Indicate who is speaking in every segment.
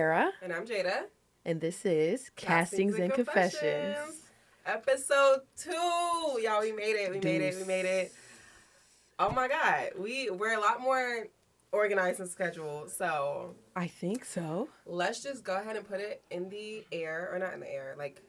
Speaker 1: Tera.
Speaker 2: And I'm Jada.
Speaker 1: And this is Castings and Confessions.
Speaker 2: Episode 2. Y'all, we made it. We made it. Oh my God. We're a lot more organized and scheduled. So
Speaker 1: I think so.
Speaker 2: Let's just go ahead and put it in the air, or not in the air, like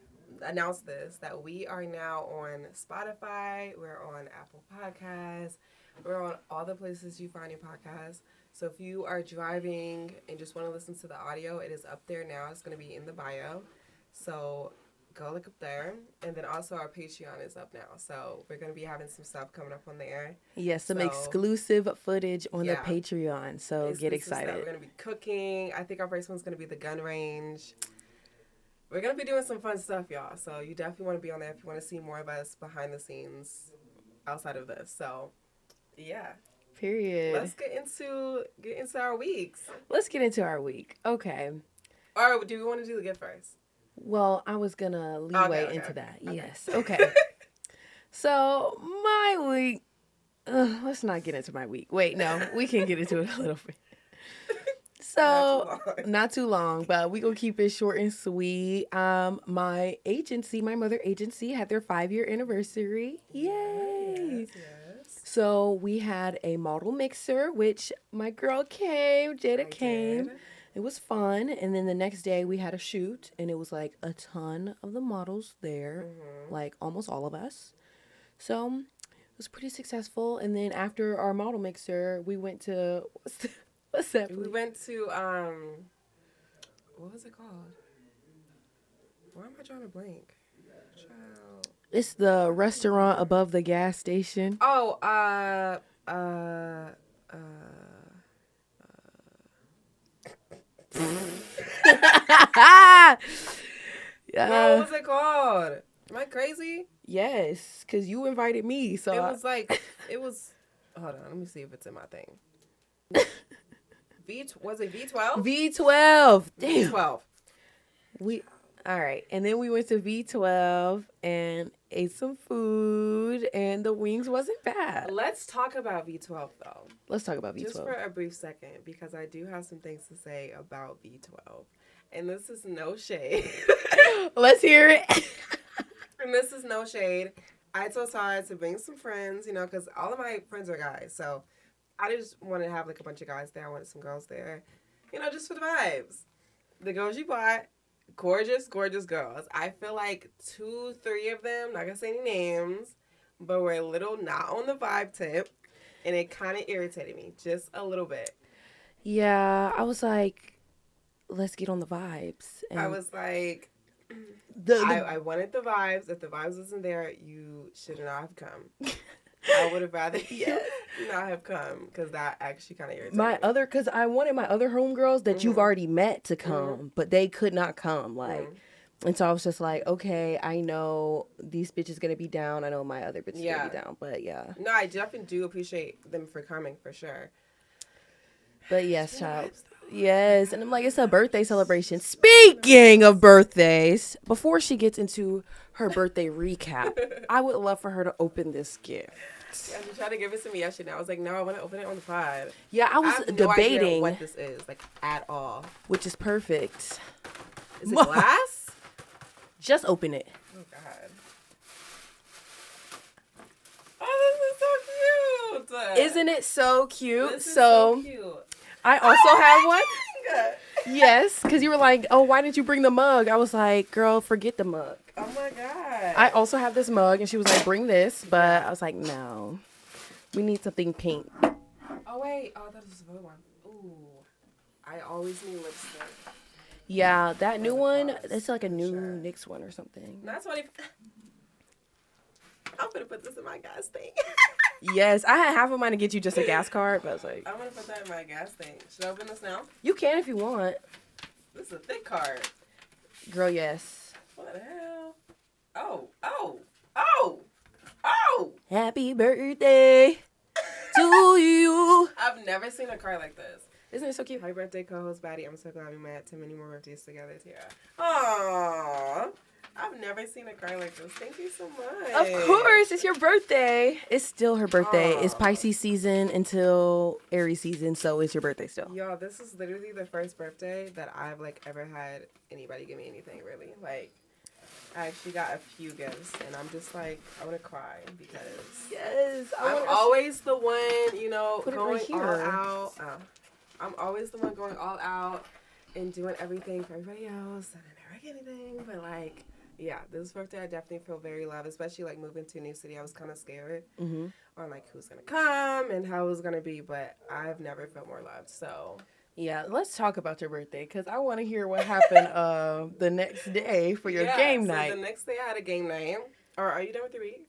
Speaker 2: announce this, that we are now on Spotify. We're on Apple Podcasts. We're on all the places you find your podcasts. So if you are driving and just want to listen to the audio, it is up there now. It's going to be in the bio. So go look up there. And then also our Patreon is up now. So we're going to be having some stuff coming up on there.
Speaker 1: Yes, some exclusive footage on the Patreon. So get excited.
Speaker 2: We're going to be cooking. I think our first one's going to be the gun range. We're going to be doing some fun stuff, y'all. So you definitely want to be on there if you want to see more of us behind the scenes outside of this. So, yeah.
Speaker 1: Period.
Speaker 2: Let's get into our weeks.
Speaker 1: Let's get into our week. Okay.
Speaker 2: Or do we want to do the gift first?
Speaker 1: Well, I was going to leeway into that. Okay. Yes. Okay. So, my week. Let's not get into my week. Wait, no. We can get into it a little bit. So, not too long, but we gonna keep it short and sweet. My mother agency, had their 5-year anniversary. Yay! Yes. So we had a model mixer, which my girl Jada came. It was fun, and then the next day we had a shoot, and it was like a ton of the models there, like almost all of us. So it was pretty successful. And then after our model mixer, we went to what's that?
Speaker 2: We went to, what was it called? Why am I drawing a blank? Child.
Speaker 1: It's the restaurant above the gas station.
Speaker 2: Oh, what was it called? Am I crazy?
Speaker 1: Yes, because you invited me, so.
Speaker 2: Hold on, let me see if it's in my thing. Was it V12?
Speaker 1: V12. Damn.
Speaker 2: V12.
Speaker 1: All right. And then we went to V12 and ate some food, and the wings wasn't bad.
Speaker 2: Let's talk about V12, though.
Speaker 1: Let's talk about V12.
Speaker 2: Just for a brief second, because I do have some things to say about V12. And this is no shade.
Speaker 1: Let's hear it.
Speaker 2: And this is no shade. I told Todd to bring some friends, because all of my friends are guys, so I just wanted to have, like, a bunch of guys there. I wanted some girls there, just for the vibes. The girls you bought, gorgeous, gorgeous girls. I feel like 2-3 of them, not gonna say any names, but were a little not on the vibe tip, and it kind of irritated me, just a little bit.
Speaker 1: Yeah, I was like, let's get on the vibes.
Speaker 2: And I was like, I wanted the vibes. If the vibes wasn't there, you should not have come. I would have rather not have come, because that actually kind of irritated me.
Speaker 1: Because I wanted my other homegirls that you've already met to come, but they could not come. And so I was just like, okay, I know these bitches going to be down. I know my other bitches going to be down, but yeah.
Speaker 2: No, I definitely do appreciate them for coming, for sure.
Speaker 1: But yes, child. Yes, and I'm like, it's a birthday celebration. Speaking of birthdays, before she gets into her birthday recap, I would love for her to open this gift.
Speaker 2: Yeah, she tried to give it to me yesterday. I was like, no, I want to open it on the pod.
Speaker 1: Yeah, I was debating
Speaker 2: no idea what this is, like, at all.
Speaker 1: Which is perfect.
Speaker 2: Is it glass?
Speaker 1: Just open it.
Speaker 2: Oh, God. Oh, this is so cute.
Speaker 1: Isn't it so cute?
Speaker 2: This is so cute.
Speaker 1: I also have one. Yes, because you were like, oh, why didn't you bring the mug? I was like, girl, forget the mug.
Speaker 2: Oh, my God.
Speaker 1: I also have this mug, and she was like, bring this. But I was like, no. We need something pink.
Speaker 2: Oh, wait. Oh, that was the other one. Ooh. I always need lipstick.
Speaker 1: Yeah, that new one, it's like a new NYX one or something.
Speaker 2: That's what I'm going to put this in my gas tank.
Speaker 1: Yes, I had half of mine to get you just a gas card, but I was like,
Speaker 2: I'm going to put that in my gas tank. Should I open this now?
Speaker 1: You can if you want.
Speaker 2: This is a thick card.
Speaker 1: Girl, yes.
Speaker 2: What the hell? Oh!
Speaker 1: Happy birthday to you.
Speaker 2: I've never seen a card like this.
Speaker 1: Isn't it so cute?
Speaker 2: Happy birthday, co-host Batty. I'm so glad we met. 10 many more birthdays together, Tera. Aww. I've never seen a cry like this. Thank you so much.
Speaker 1: Of course, it's your birthday. It's still her birthday. It's Pisces season until Aries season, so it's your birthday still.
Speaker 2: Y'all, this is literally the first birthday that I've like ever had anybody give me anything really. Like, I actually got a few gifts, and I'm just like, I want to cry because I'm always the one, you know, going all out. I'm always the one going all out and doing everything for everybody else, and I never get anything. But like, yeah, this birthday I definitely feel very loved, especially like moving to a new city. I was kind of scared on like who's gonna come and how it was gonna be, but I've never felt more loved. So.
Speaker 1: Yeah, let's talk about your birthday because I want to hear what happened the next day for your game night.
Speaker 2: So the next day I had a game night. Or are you done with your week?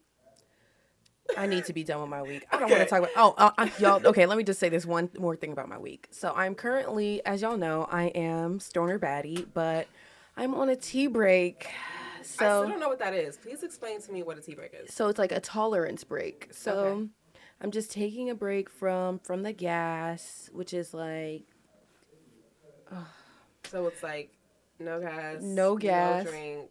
Speaker 1: I need to be done with my week. I don't want to talk about... y'all, okay, let me just say this one more thing about my week. So I'm currently, as y'all know, I am stoner baddie, but I'm on a tea break. So
Speaker 2: I still don't know what that is. Please explain to me what a tea break is.
Speaker 1: So it's like a tolerance break. So I'm just taking a break from the gas, which is like...
Speaker 2: So it's like no gas,
Speaker 1: no
Speaker 2: drink.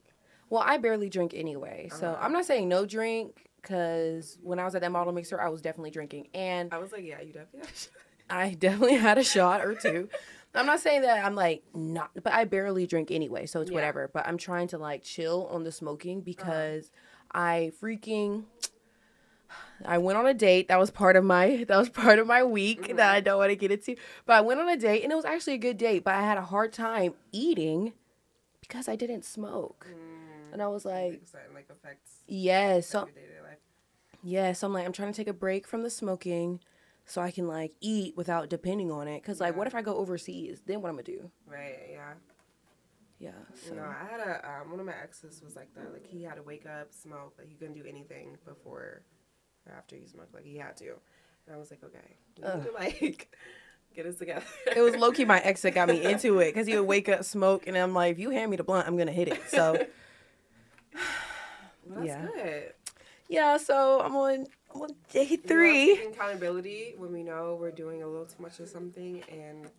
Speaker 1: Well, I barely drink anyway. So I'm not saying no drink because when I was at that model mixer, I was definitely drinking. And
Speaker 2: I was like, yeah, you definitely had a shot.
Speaker 1: I definitely had a shot or two. I'm not saying that I'm like not, but I barely drink anyway. So it's whatever. But I'm trying to like chill on the smoking because I went on a date. That was part of my week that I don't want to get into. But I went on a date and it was actually a good date. But I had a hard time eating because I didn't smoke. And I was like,
Speaker 2: like affects
Speaker 1: so I'm like, I'm trying to take a break from the smoking so I can like eat without depending on it. Cause like, what if I go overseas? Then what I'm gonna do?
Speaker 2: Right. Yeah.
Speaker 1: Yeah. So.
Speaker 2: No, I had one of my exes was like that. Like he had to wake up, smoke. Like he couldn't do anything before or after he smoked. Like he had to. And I was like, okay, we need to like get us together.
Speaker 1: It was low key my ex that got me into it because he would wake up, smoke, and I'm like, if you hand me the blunt, I'm gonna hit it. So.
Speaker 2: Well, that's good.
Speaker 1: Yeah. So I'm on day 3.
Speaker 2: Taking accountability when we know we're doing a little too much of something and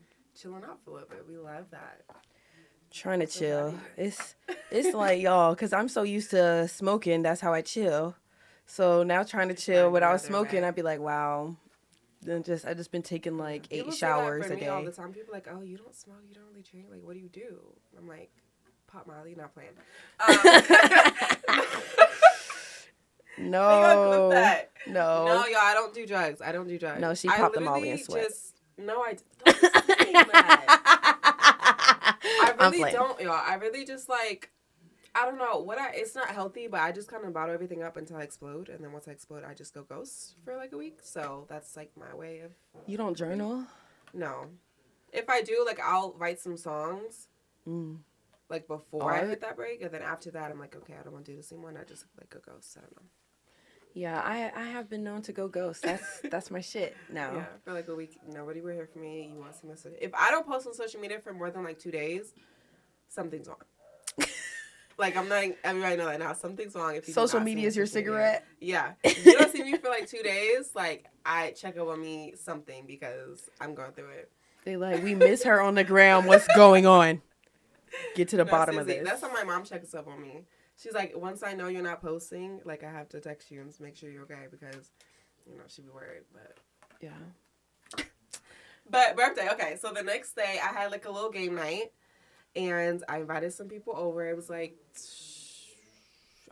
Speaker 2: chilling out for a little bit. We love that.
Speaker 1: Trying to chill. It's like y'all, because I'm so used to smoking. That's how I chill. So now trying to chill without smoking, I'd be like, wow. Then I just been taking like 8 showers a day.
Speaker 2: All the time. People are like, oh, you don't smoke, you don't really drink. Like, what do you do? I'm like, pop Molly, not playing.
Speaker 1: No,
Speaker 2: y'all, I don't do drugs.
Speaker 1: No, she popped the Molly and sweat.
Speaker 2: I don't say that. I really don't, y'all. I really just like, I don't know it's not healthy, but I just kind of bottle everything up until I explode, and then once I explode, I just go ghost for like a week. So that's like my way of.
Speaker 1: You don't journal?
Speaker 2: No. If I do, like, I'll write some songs. Like before I hit that break, and then after that, I'm like, okay, I don't want to do this anymore, and I just like go ghost. I don't know.
Speaker 1: Yeah, I have been known to go ghost. That's my shit now.
Speaker 2: Yeah, for like a week, nobody will hear from me. You want to see my social? If I don't post on social media for more than like 2 days, something's wrong. Like I'm letting everybody know that now. Something's wrong. If you
Speaker 1: social media is your cigarette.
Speaker 2: Yeah, if you don't see me for like 2 days, like I check up on me something because I'm going through it.
Speaker 1: They like we miss her on the ground. What's going on? Get to the bottom of this.
Speaker 2: That's how my mom checks up on me. She's like, once I know you're not posting, like, I have to text you and make sure you're okay because, you know, she'd be worried, but.
Speaker 1: Yeah.
Speaker 2: But birthday, okay. So the next day, I had, like, a little game night, and I invited some people over. It was, like,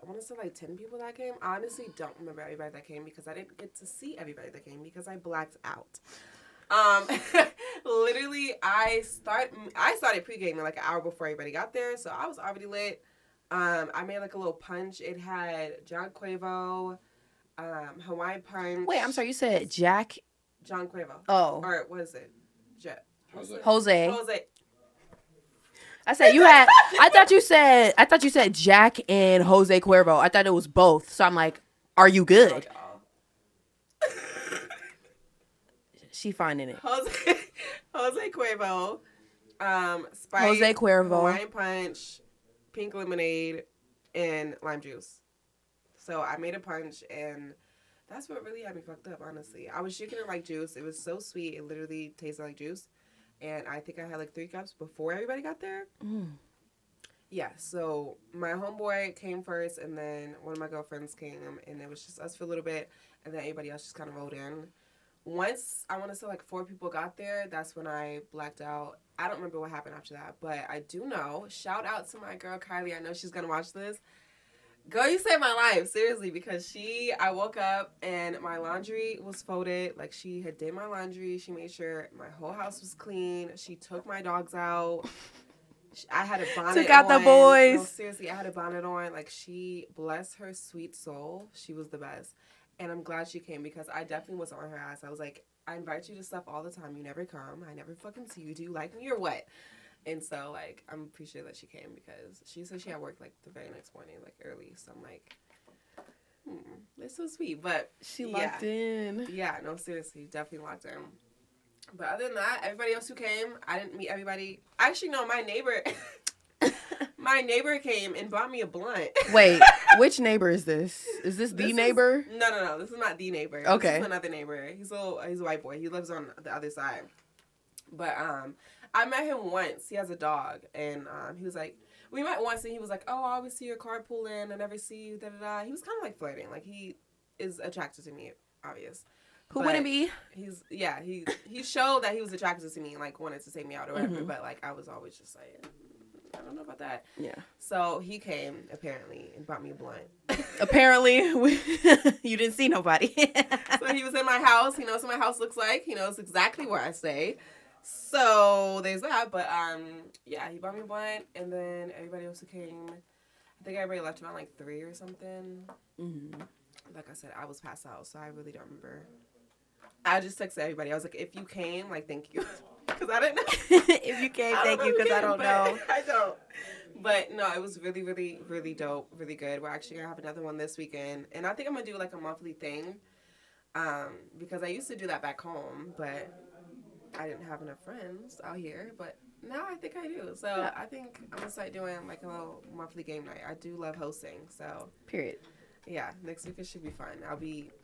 Speaker 2: I want to say, like, 10 people that came. I honestly don't remember everybody that came because I didn't get to see everybody that came because I blacked out. Literally, I started pre-gaming, like, an hour before everybody got there, so I was already lit. I made like a little punch. It had John Quavo, Hawaiian punch.
Speaker 1: Wait, I'm sorry. You said Jack?
Speaker 2: John Quavo.
Speaker 1: Oh.
Speaker 2: Or what is it?
Speaker 1: Jose. I said you had. I thought you said Jack and Jose Cuervo. I thought it was both. So I'm like, are you good?
Speaker 2: Oh,
Speaker 1: she finding it.
Speaker 2: Jose Cuervo. Sprite,
Speaker 1: Jose Cuervo.
Speaker 2: Hawaiian punch. Pink lemonade, and lime juice. So I made a punch, and that's what really had me fucked up, honestly. I was shaking it like juice. It was so sweet. It literally tasted like juice. And I think I had like 3 cups before everybody got there. Yeah, so my homeboy came first, and then one of my girlfriends came, and it was just us for a little bit, and then everybody else just kind of rolled in. Once, I want to say like 4 people got there, that's when I blacked out. I don't remember what happened after that, but I do know, shout out to my girl Kylie, I know she's going to watch this. Girl, you saved my life, seriously, because I woke up and my laundry was folded. Like, she had did my laundry. She made sure my whole house was clean. She took my dogs out. I had a bonnet
Speaker 1: Took out
Speaker 2: on.
Speaker 1: the boys.
Speaker 2: No, seriously, I had a bonnet on. Like, she, bless her sweet soul, she was the best. And I'm glad she came because I definitely was on her ass. I was like, I invite you to stuff all the time. You never come. I never fucking see you. Do you like me or what? And so, like, I'm appreciative that she came because she said she had work, like, the very next morning, like, early. So I'm like, it's so sweet. But
Speaker 1: she locked in.
Speaker 2: Yeah, no, seriously, definitely locked in. But other than that, everybody else who came, I didn't meet everybody. Actually, no, my neighbor came and bought me a blunt.
Speaker 1: Wait, which neighbor is this? Is this the neighbor?
Speaker 2: No. This is not the neighbor.
Speaker 1: Okay.
Speaker 2: This is another neighbor. He's a white boy. He lives on the other side. But I met him once. He has a dog, and he was like, we met once, and he was like, oh, I always see your car pull in. I never see you. Da da da. He was kind of like flirting. Like, he is attracted to me, obvious.
Speaker 1: Who wouldn't be?
Speaker 2: He showed that he was attracted to me and, like, wanted to take me out or whatever. Mm-hmm. But, like, I was always just like, I don't know about that.
Speaker 1: Yeah.
Speaker 2: So he came, apparently, and bought me a blunt.
Speaker 1: Apparently, you didn't see nobody.
Speaker 2: So he was in my house. He knows what my house looks like. He knows exactly where I stay. So there's that. But, yeah, he bought me a blunt. And then everybody else who came, I think everybody left around, like, 3 or something. Mm-hmm. Like I said, I was passed out, so I really don't remember. I just texted everybody. I was like, if you came, like, thank you. Because I didn't know.
Speaker 1: If you came, thank you, because I don't know.
Speaker 2: I don't. But, no, it was really, really, really dope. Really good. We're actually going to have another one this weekend. And I think I'm going to do, like, a monthly thing. Because I used to do that back home. But I didn't have enough friends out here. But now I think I do. So yeah. I think I'm going to start doing, like, a little monthly game night. I do love hosting. So.
Speaker 1: Period.
Speaker 2: Yeah, next week it should be fun.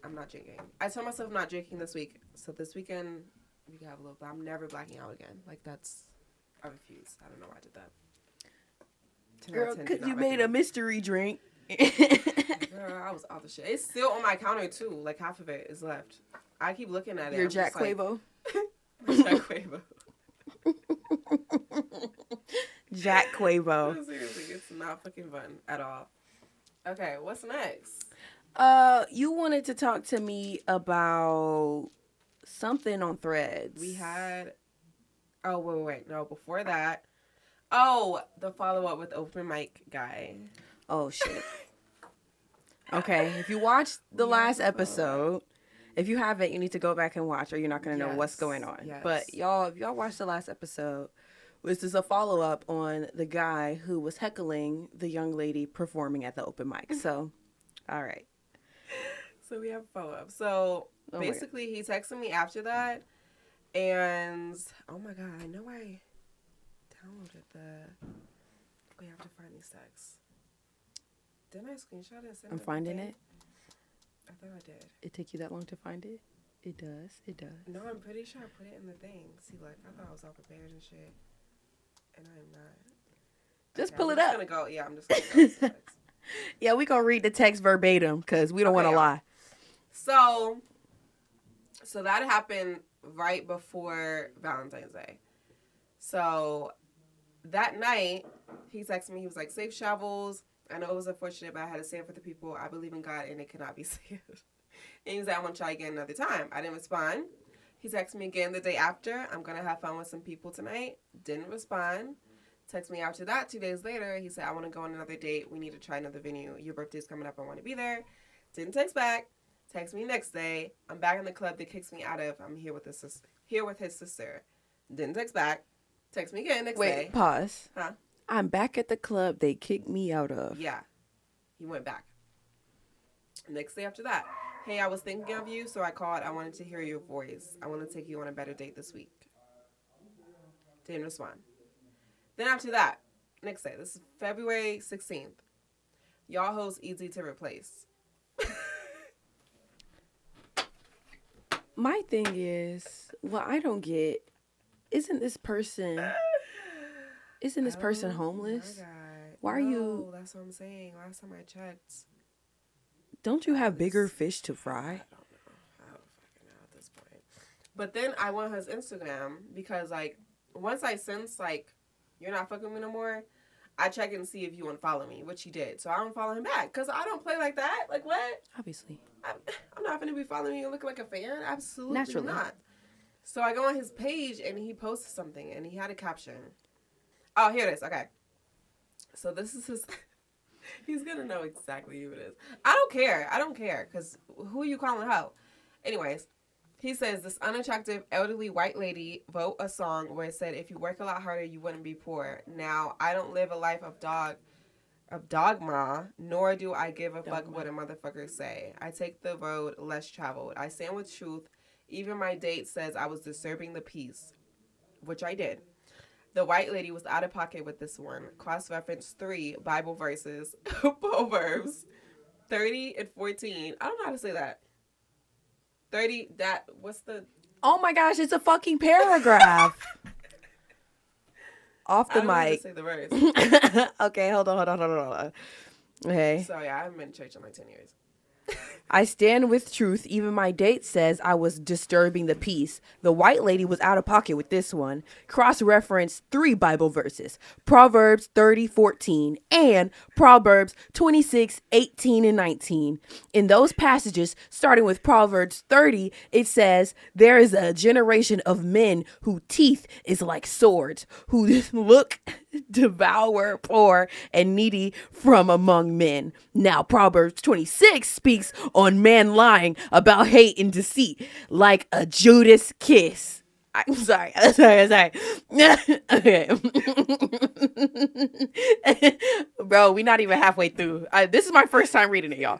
Speaker 2: I'm not drinking. I told myself I'm not drinking this week. So this weekend, we can have a little, but I'm never blacking out again. Like, I refuse. I don't know why I did that.
Speaker 1: Girl, because you made a mystery drink.
Speaker 2: Girl, I was off the shit. It's still on my counter, too. Like, half of it is left. I keep looking at it.
Speaker 1: Your Jack Quavo?
Speaker 2: My Jack Quavo.
Speaker 1: Jack Quavo.
Speaker 2: Seriously, it's not fucking fun at all. Okay, what's next?
Speaker 1: You wanted to talk to me about something on Threads.
Speaker 2: We had... Oh, wait. No, before that... Oh, the follow-up with open mic guy.
Speaker 1: Oh, shit. Okay, if you watched the last episode, if you haven't, you need to go back and watch, or you're not going to know what's going on. Yes. But y'all, if y'all watched the last episode... This is a follow-up on the guy who was heckling the young lady performing at the open mic. So, all right.
Speaker 2: So we have a follow-up. So, basically, he texted me after that. And, oh, my God. I know I downloaded we have to find these texts. Didn't I screenshot it and send it?
Speaker 1: I'm finding it.
Speaker 2: I thought I did.
Speaker 1: It take you that long to find it? It does. It does.
Speaker 2: No, I'm pretty sure I put it in the thing. See, look, I thought I was all prepared and shit. And I'm not.
Speaker 1: Just pull it up.
Speaker 2: I'm just going to go.
Speaker 1: Yeah, we going to read the text verbatim because we don't want to lie.
Speaker 2: So that happened right before Valentine's Day. So that night, he texted me. He was like, safe travels. I know it was unfortunate, but I had to stand for the people. I believe in God, and it cannot be saved. And he was like, I want to try again another time. I didn't respond. He texted me again the day after. I'm going to have fun with some people tonight. Didn't respond. Text me after that 2 days later. He said, I want to go on another date. We need to try another venue. Your birthday's coming up. I want to be there. Didn't text back. Text me next day. I'm back in the club that kicks me out of. I'm here with his sister. Didn't text back. Text me again next day.
Speaker 1: Wait, pause.
Speaker 2: Huh?
Speaker 1: I'm back at the club they kicked me out of.
Speaker 2: Yeah. He went back. Next day after that. Hey, I was thinking of you, so I called. I wanted to hear your voice. I want to take you on a better date this week. Didn't respond. Then after that, next day, this is February 16th. Y'all hoes easy to replace.
Speaker 1: My thing is, what I don't get, isn't this person homeless?
Speaker 2: My God.
Speaker 1: Why are you?
Speaker 2: That's what I'm saying. Last time I checked.
Speaker 1: Don't you have bigger fish to fry?
Speaker 2: I don't know. I don't fucking know at this point. But then I went on his Instagram because, like, once I sense, like, you're not fucking with me no more, I check and see if you unfollow me, which he did. So I don't follow him back because I don't play like that. Like, what?
Speaker 1: Obviously.
Speaker 2: I'm not going to be following you and looking like a fan. Absolutely
Speaker 1: Naturally.
Speaker 2: not. So I go on his page and he posted something and he had a caption. Oh, here it is. Okay. So this is his... He's going to know exactly who it is. I don't care because who are you calling hoe? Anyways, he says, this unattractive elderly white lady wrote a song where it said, if you work a lot harder, you wouldn't be poor. Now, I don't live a life of dogma, nor do I give a fuck what a motherfucker say. I take the road less traveled. I stand with truth. Even my date says I was disturbing the peace, which I did. The white lady was out of pocket with this one. Cross-reference 3 Bible verses, Proverbs 30 and 14. I don't know how to say that. 30, what's the...
Speaker 1: Oh my gosh, it's a fucking paragraph. Off the mic. I
Speaker 2: don't know how to say the verse.
Speaker 1: Okay, hold on. Okay.
Speaker 2: Sorry, I haven't been in church in like 10 years.
Speaker 1: I stand with truth. Even my date says I was disturbing the peace. The white lady was out of pocket with this one. Cross-reference 3 Bible verses. Proverbs 30:14 and Proverbs 26:18 and 19. In those passages, starting with Proverbs 30, it says, there is a generation of men whose teeth is like swords, who look devour poor and needy from among men. Now, Proverbs 26 speaks on man lying about hate and deceit like a Judas kiss. I'm sorry. Okay. Bro, we're not even halfway through. This is my first time reading it, y'all.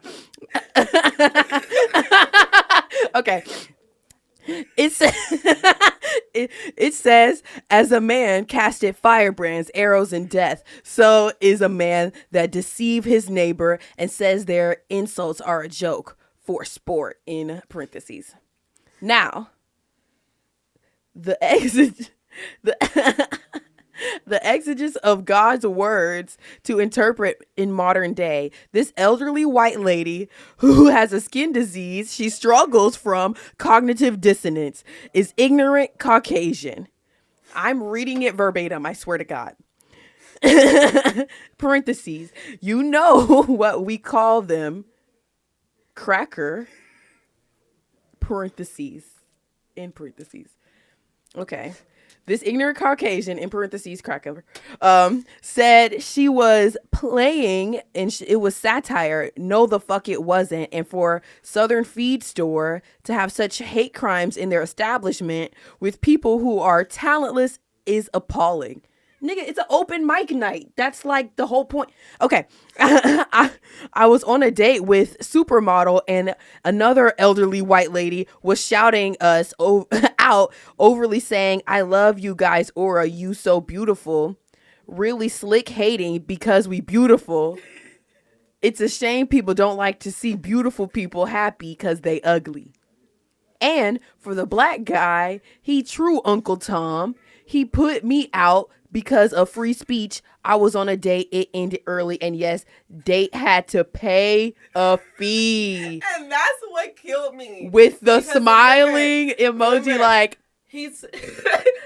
Speaker 1: Okay. It says, as a man casted firebrands, arrows, and death, so is a man that deceive his neighbor and says their insults are a joke for sport, in parentheses. Now, the exegesis of God's words to interpret in modern day. This elderly white lady who has a skin disease, she struggles from cognitive dissonance, is ignorant Caucasian. I'm reading it verbatim, I swear to God. Parentheses. You know what we call them. Cracker. Parentheses. In parentheses. Okay. This ignorant Caucasian, in parentheses, cracker, said she was playing and it was satire. No, the fuck it wasn't. And for Southern Feed Store to have such hate crimes in their establishment with people who are talentless is appalling. Nigga, it's an open mic night. That's like the whole point. Okay. I was on a date with Supermodel and another elderly white lady was shouting us out, overly saying, I love you guys, Aura, you so beautiful. Really slick hating because we beautiful. It's a shame people don't like to see beautiful people happy because they ugly. And for the black guy, he true Uncle Tom. He put me out because of free speech. I was on a date. It ended early. And yes, date had to pay a fee.
Speaker 2: And that's what killed me.
Speaker 1: With the smiling emoji like.
Speaker 2: He's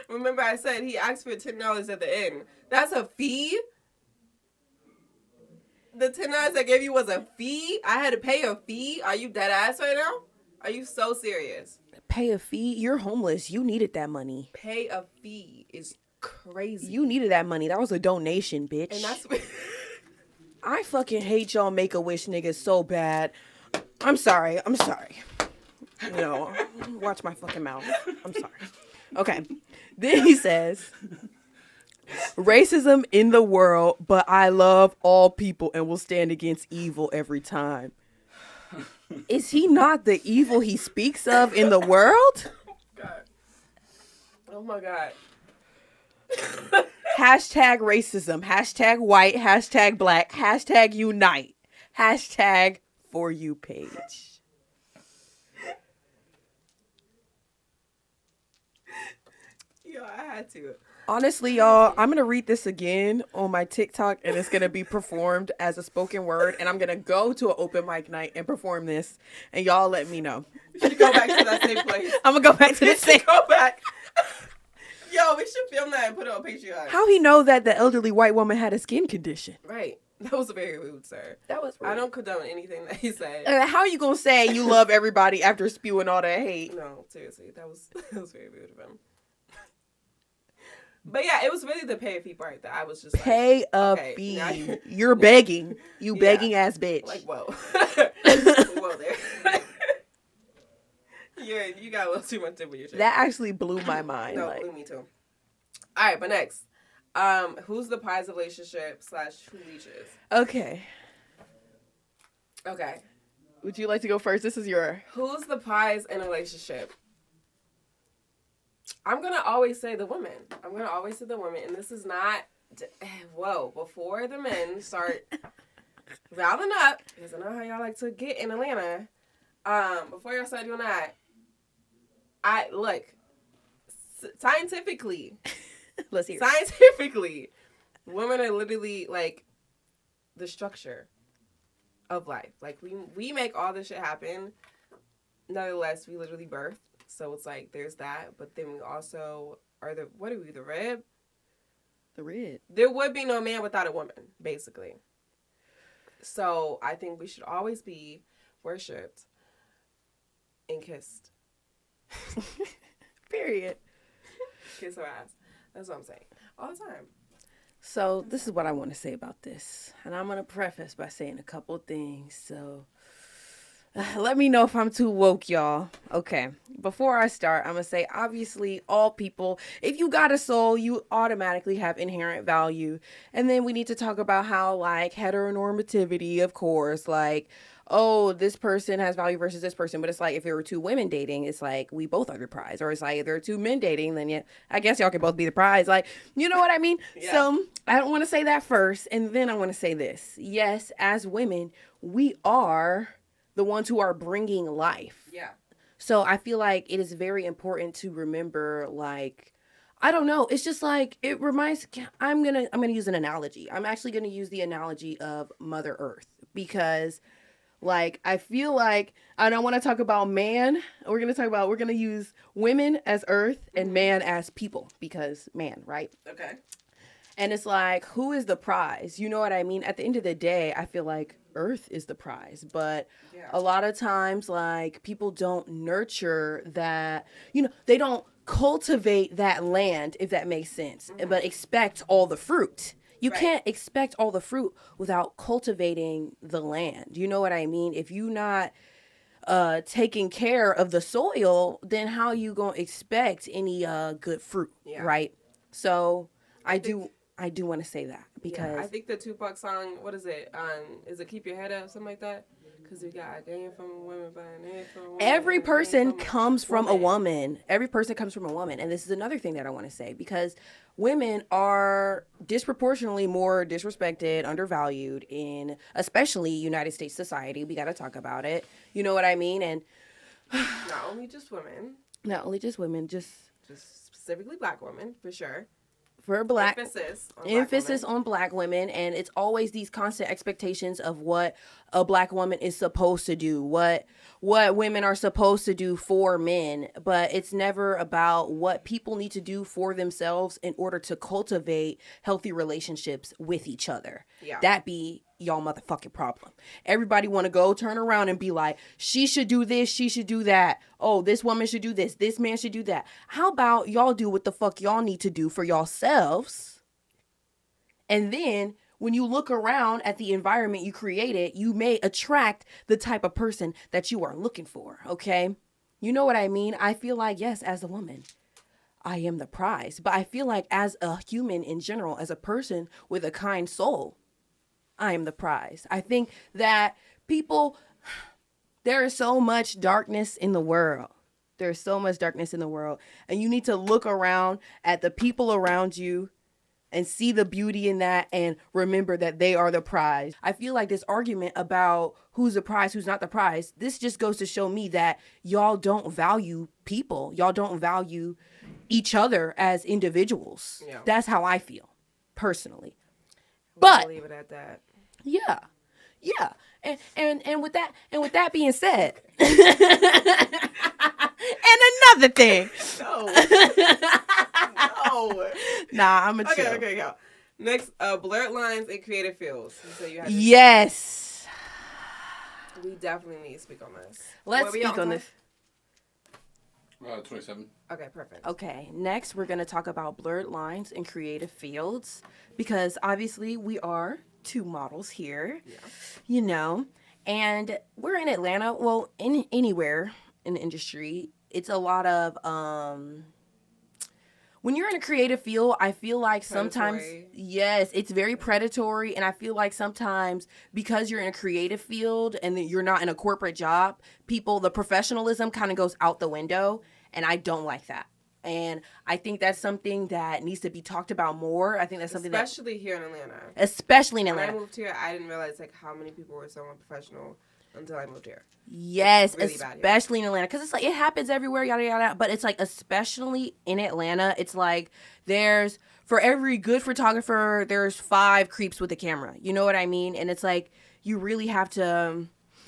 Speaker 2: remember I said he asked for $10 at the end. That's a fee? The $10 I gave you was a fee? I had to pay a fee? Are you dead ass right now? Are you so serious?
Speaker 1: Pay a fee? You're homeless. You needed that money.
Speaker 2: Pay a fee is crazy.
Speaker 1: You needed that money. That was a donation, bitch.
Speaker 2: And that's what...
Speaker 1: I fucking hate y'all Make-A-Wish niggas so bad. I'm sorry. No, watch my fucking mouth. I'm sorry. Okay. Then he says, racism in the world, but I love all people and will stand against evil every time. Is he not the evil he speaks of in the world?
Speaker 2: Oh my God.
Speaker 1: Hashtag racism. Hashtag white. Hashtag black. Hashtag unite. Hashtag for you page.
Speaker 2: Yo, I had to.
Speaker 1: Honestly, y'all, I'm going to read this again on my TikTok, and it's going to be performed as a spoken word, and I'm going to go to an open mic night and perform this, and y'all let me know.
Speaker 2: You should go back to that same place.
Speaker 1: I'm going to go back to the same.
Speaker 2: Go back. Yo, we should film that and put it on Patreon.
Speaker 1: How he know that the elderly white woman had a skin condition?
Speaker 2: Right. That was very rude, sir.
Speaker 1: That was rude.
Speaker 2: I don't condone anything that he said.
Speaker 1: How are you going to say you love everybody after spewing all that hate?
Speaker 2: No, seriously. That was very rude of him. But yeah, it was really the pay a fee part that I was just
Speaker 1: pay
Speaker 2: like,
Speaker 1: a
Speaker 2: okay,
Speaker 1: fee. You're begging. You begging ass bitch.
Speaker 2: Like, whoa. Whoa there. You got a little too much in with your shit.
Speaker 1: That actually blew my mind.
Speaker 2: No, blew me too. All right, but next. Who's the prize relationship / who reaches?
Speaker 1: Okay.
Speaker 2: Okay.
Speaker 1: Would you like to go first? This is your...
Speaker 2: Who's the prize in a relationship? I'm going to always say the woman. And this is not... Whoa. Before the men start riling up, because I know how y'all like to get in Atlanta. Before y'all start doing that, scientifically...
Speaker 1: Let's hear.
Speaker 2: Scientifically, women are literally like the structure of life. Like we make all this shit happen. Nonetheless, we literally birth. So it's like there's that. But then we also are the rib?
Speaker 1: The rib.
Speaker 2: There would be no man without a woman, basically. So I think we should always be worshipped and kissed.
Speaker 1: Period.
Speaker 2: Kiss her ass. That's what I'm saying. All the time.
Speaker 1: So this is what I want to say about this. And I'm going to preface by saying a couple things. So let me know if I'm too woke, y'all. Okay. Before I start, I'm going to say, obviously, all people, if you got a soul, you automatically have inherent value. And then we need to talk about how, like, heteronormativity, of course, like, oh, this person has value versus this person. But it's like, if there were two women dating, it's like, we both are the prize. Or it's like, if there are two men dating, then yeah, I guess y'all can both be the prize. Like, you know what I mean? Yeah. So I don't want to say that first. And then I want to say this. Yes, as women, we are the ones who are bringing life.
Speaker 2: Yeah.
Speaker 1: So I feel like it is very important to remember, like, I don't know. It's just like, it reminds, I'm going to use an analogy. I'm actually going to use the analogy of Mother Earth because, like, I feel like, and I want to talk about man. We're going to use women as earth and man as people because man, right?
Speaker 2: Okay.
Speaker 1: And it's like, who is the prize? You know what I mean? At the end of the day, I feel like earth is the prize. But a lot of times, like, people don't nurture that, you know, they don't cultivate that land, if that makes sense, but expect all the fruit. You can't expect all the fruit without cultivating the land. You know what I mean? If you're not taking care of the soil, then how you gonna expect any good fruit, right? So I do want to say that because
Speaker 2: I think the Tupac song, what is it? Is it Keep Your Head Up, something like that? Because we got a game from women, but
Speaker 1: every person comes from a woman. Every person comes from a woman, and this is another thing that I want to say because women are disproportionately more disrespected, undervalued in especially United States society. We got to talk about it. You know what I mean? And
Speaker 2: not only just women,
Speaker 1: just
Speaker 2: specifically Black women for sure.
Speaker 1: For black
Speaker 2: emphasis
Speaker 1: on black women, and it's always these constant expectations of what a black woman is supposed to do, what women are supposed to do for men, but it's never about what people need to do for themselves in order to cultivate healthy relationships with each other. Yeah. That be y'all motherfucking problem. Everybody want to go turn around and be like, she should do this, she should do that. Oh, this woman should do this man should do that. How about y'all do what the fuck y'all need to do for yourselves? And then when you look around at the environment you created, you may attract the type of person that you are looking for, okay? You know what I mean? I feel like, yes, as a woman, I am the prize. But I feel like as a human in general, as a person with a kind soul, I am the prize. I think that people, there is so much darkness in the world. There's so much darkness in the world. And you need to look around at the people around you and see the beauty in that and remember that they are the prize. I feel like this argument about who's the prize, who's not the prize, this just goes to show me that y'all don't value people. Y'all don't value each other as individuals.
Speaker 2: Yeah.
Speaker 1: That's how I feel, personally.
Speaker 2: We'll leave it at that.
Speaker 1: Yeah. Yeah. And with that being said, and another thing.
Speaker 2: No. No.
Speaker 1: Nah, I'm a chill.
Speaker 2: Okay, go. Next, blurred lines in creative fields. So you had
Speaker 1: yes.
Speaker 2: We definitely need to speak on this.
Speaker 1: Let's speak on this.
Speaker 2: 27. Okay, perfect.
Speaker 1: Okay, next we're going to talk about blurred lines in creative fields, because obviously we are two models here, you know, and we're in Atlanta. Well, anywhere in the industry, it's a lot of, when you're in a creative field, I feel like sometimes, yes, it's very predatory. And I feel like sometimes because you're in a creative field and you're not in a corporate job, the professionalism kind of goes out the window. And I don't like that. And I think that's something that needs to be talked about more. I think that's something
Speaker 2: especially here in Atlanta.
Speaker 1: Especially in Atlanta.
Speaker 2: When I moved here, I didn't realize like how many people were so unprofessional until I moved here.
Speaker 1: Yes, really especially in Atlanta. Because it's like, it happens everywhere, yada, yada. But it's like, especially in Atlanta, it's like for every good photographer, there's 5 creeps with a camera. You know what I mean? And it's like, you really have to...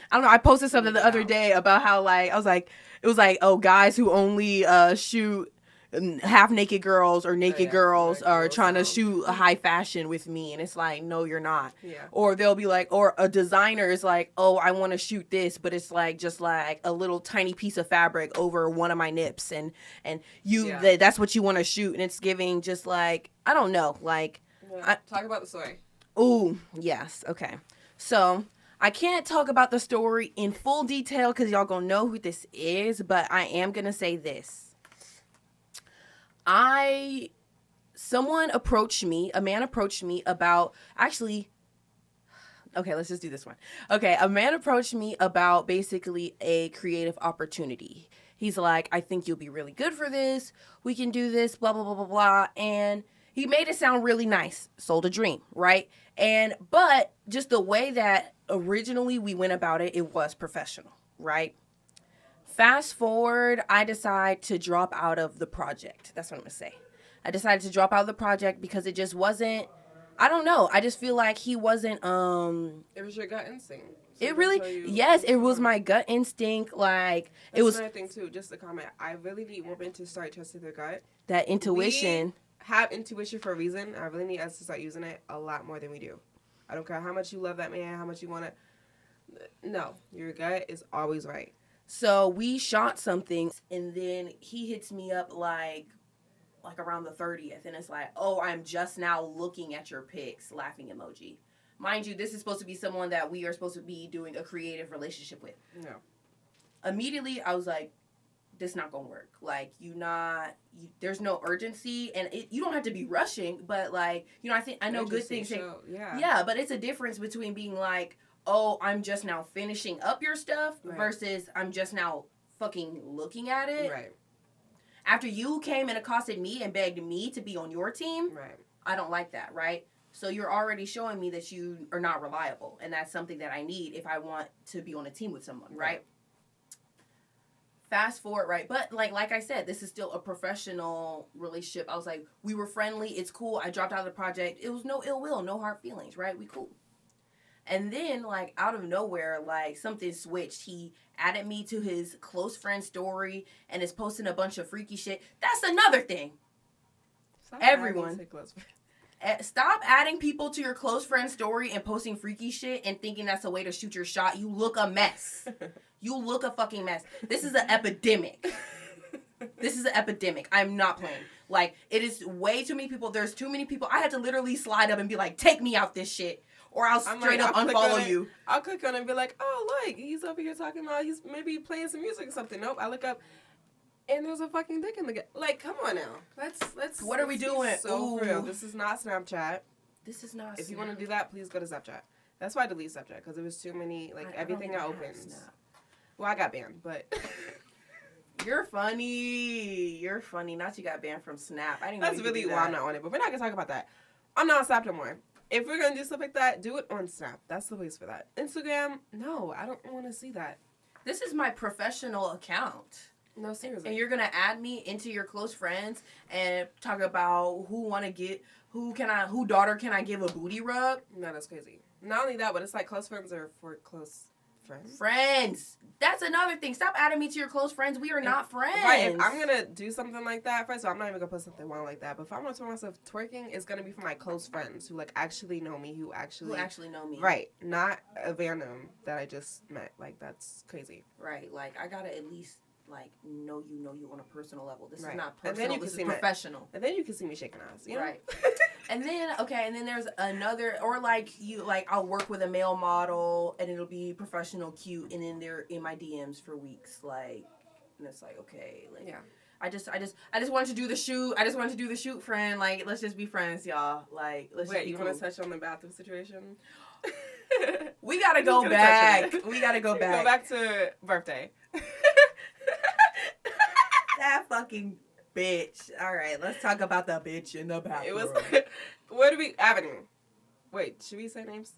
Speaker 1: I don't know. I posted something the other day about how, like, I was like, it was like, oh, guys who only shoot half naked girls or naked girls are trying to shoot a high fashion with me. And it's like, no, you're not. Yeah. Or they'll be like, or a designer is like, oh, I want to shoot this, but it's like just like a little tiny piece of fabric over one of my nips. And that's what you want to shoot. And it's giving just like, I don't know, like.
Speaker 2: Yeah. Talk about the story.
Speaker 1: Ooh, yes. Okay. So I can't talk about the story in full detail because y'all gonna know who this is, but I am gonna say this. A man approached me about, okay, let's just do this one. Okay, a man approached me about basically a creative opportunity. He's like, I think you'll be really good for this. We can do this, blah, blah, blah, blah, blah. And he made it sound really nice. Sold a dream, right? But just the way that originally we went about it, it was professional, right? Fast forward, I decide to drop out of the project. That's what I'm going to say. I decided to drop out of the project because it just wasn't, I don't know. I just feel like he wasn't,
Speaker 2: It was your gut instinct. So
Speaker 1: it really, yes, it was my gut instinct. Like,
Speaker 2: that's
Speaker 1: it was.
Speaker 2: Another thing too, just a comment. I really need women to start trusting their gut.
Speaker 1: That intuition.
Speaker 2: We have intuition for a reason. I really need us to start using it a lot more than we do. I don't care how much you love that man, how much you want to. No, your gut is always right.
Speaker 1: So we shot something, and then he hits me up like around the 30th, and it's like, oh, I'm just now looking at your pics, laughing emoji. Mind you, this is supposed to be someone that we are supposed to be doing a creative relationship with. No. Immediately, I was like, this not gonna work. Like, there's no urgency, and you don't have to be rushing, but like, I know good things. Yeah, but it's a difference between being like, oh, I'm just now finishing up your stuff versus I'm just now fucking looking at it. Right. After you came and accosted me and begged me to be on your team, right? I don't like that, right? So you're already showing me that you are not reliable, and that's something that I need if I want to be on a team with someone, right? Fast forward, right? But like I said, this is still a professional relationship. I was like, we were friendly. It's cool. I dropped out of the project. It was no ill will, no hard feelings, right? We cool. And then, like, out of nowhere, like, something switched. He added me to his close friend story and is posting a bunch of freaky shit. That's another thing. Everyone. Stop adding people to your close friend story and posting freaky shit and thinking that's a way to shoot your shot. You look a mess. You look a fucking mess. This is an epidemic. This is an epidemic. I'm not playing. Like, it is way too many people. There's too many people. I had to literally slide up and be like, take me out this shit. Or I'll straight up unfollow you.
Speaker 2: I'll click on it and be like, oh, look, he's over here talking about he's maybe playing some music or something. Nope, I look up, and there's a fucking dick in the like, come on now. Let's.
Speaker 1: What are we doing?
Speaker 2: So real. This is not Snapchat.
Speaker 1: This is not.
Speaker 2: If you want to do that, please go to Snapchat. That's why I deleted Snapchat, because there was too many, like, everything I opened. Well, I got banned, but.
Speaker 1: You're funny. Not you got banned from Snap. I didn't
Speaker 2: know. That's really why I'm not on it, but we're not gonna talk about that. I'm not on Snap no more. If we're going to do stuff like that, do it on Snap. That's the place for that. Instagram, no, I don't want to see that.
Speaker 1: This is my professional account.
Speaker 2: No, seriously.
Speaker 1: And you're gonna add me into your close friends and talk about who daughter can I give a booty rub?
Speaker 2: No, that's crazy. Not only that, but it's like close friends are for close friends.
Speaker 1: Friends. That's another thing. Stop adding me to your close friends. We are not friends.
Speaker 2: Right. If I'm gonna do something like that, first of all, I'm not even gonna put something wild like that. But if I'm gonna tell myself twerking, it's gonna be for my close friends who like actually know me, who actually
Speaker 1: know me.
Speaker 2: Right. Not a random that I just met. Like that's crazy.
Speaker 1: Right. Like I gotta at least like know you on a personal level. This
Speaker 2: right.
Speaker 1: is not personal. This is professional.
Speaker 2: And then you can see me shaking ass. You know?
Speaker 1: Right. And then there's another, or like I'll work with a male model and it'll be professional, cute, and then they're in my DMs for weeks, like, and it's like, okay, like,
Speaker 2: yeah.
Speaker 1: I just wanted to do the shoot. I just wanted to do the shoot, friend. Like, let's just be friends, y'all. Like, let's just be
Speaker 2: you
Speaker 1: cool.
Speaker 2: want to touch on the bathroom situation?
Speaker 1: We gotta go back. We gotta go back.
Speaker 2: Go back to birthday.
Speaker 1: That fucking bitch. All right, let's talk about the bitch in the bathroom.
Speaker 2: It was Avenue. Wait, should we say names?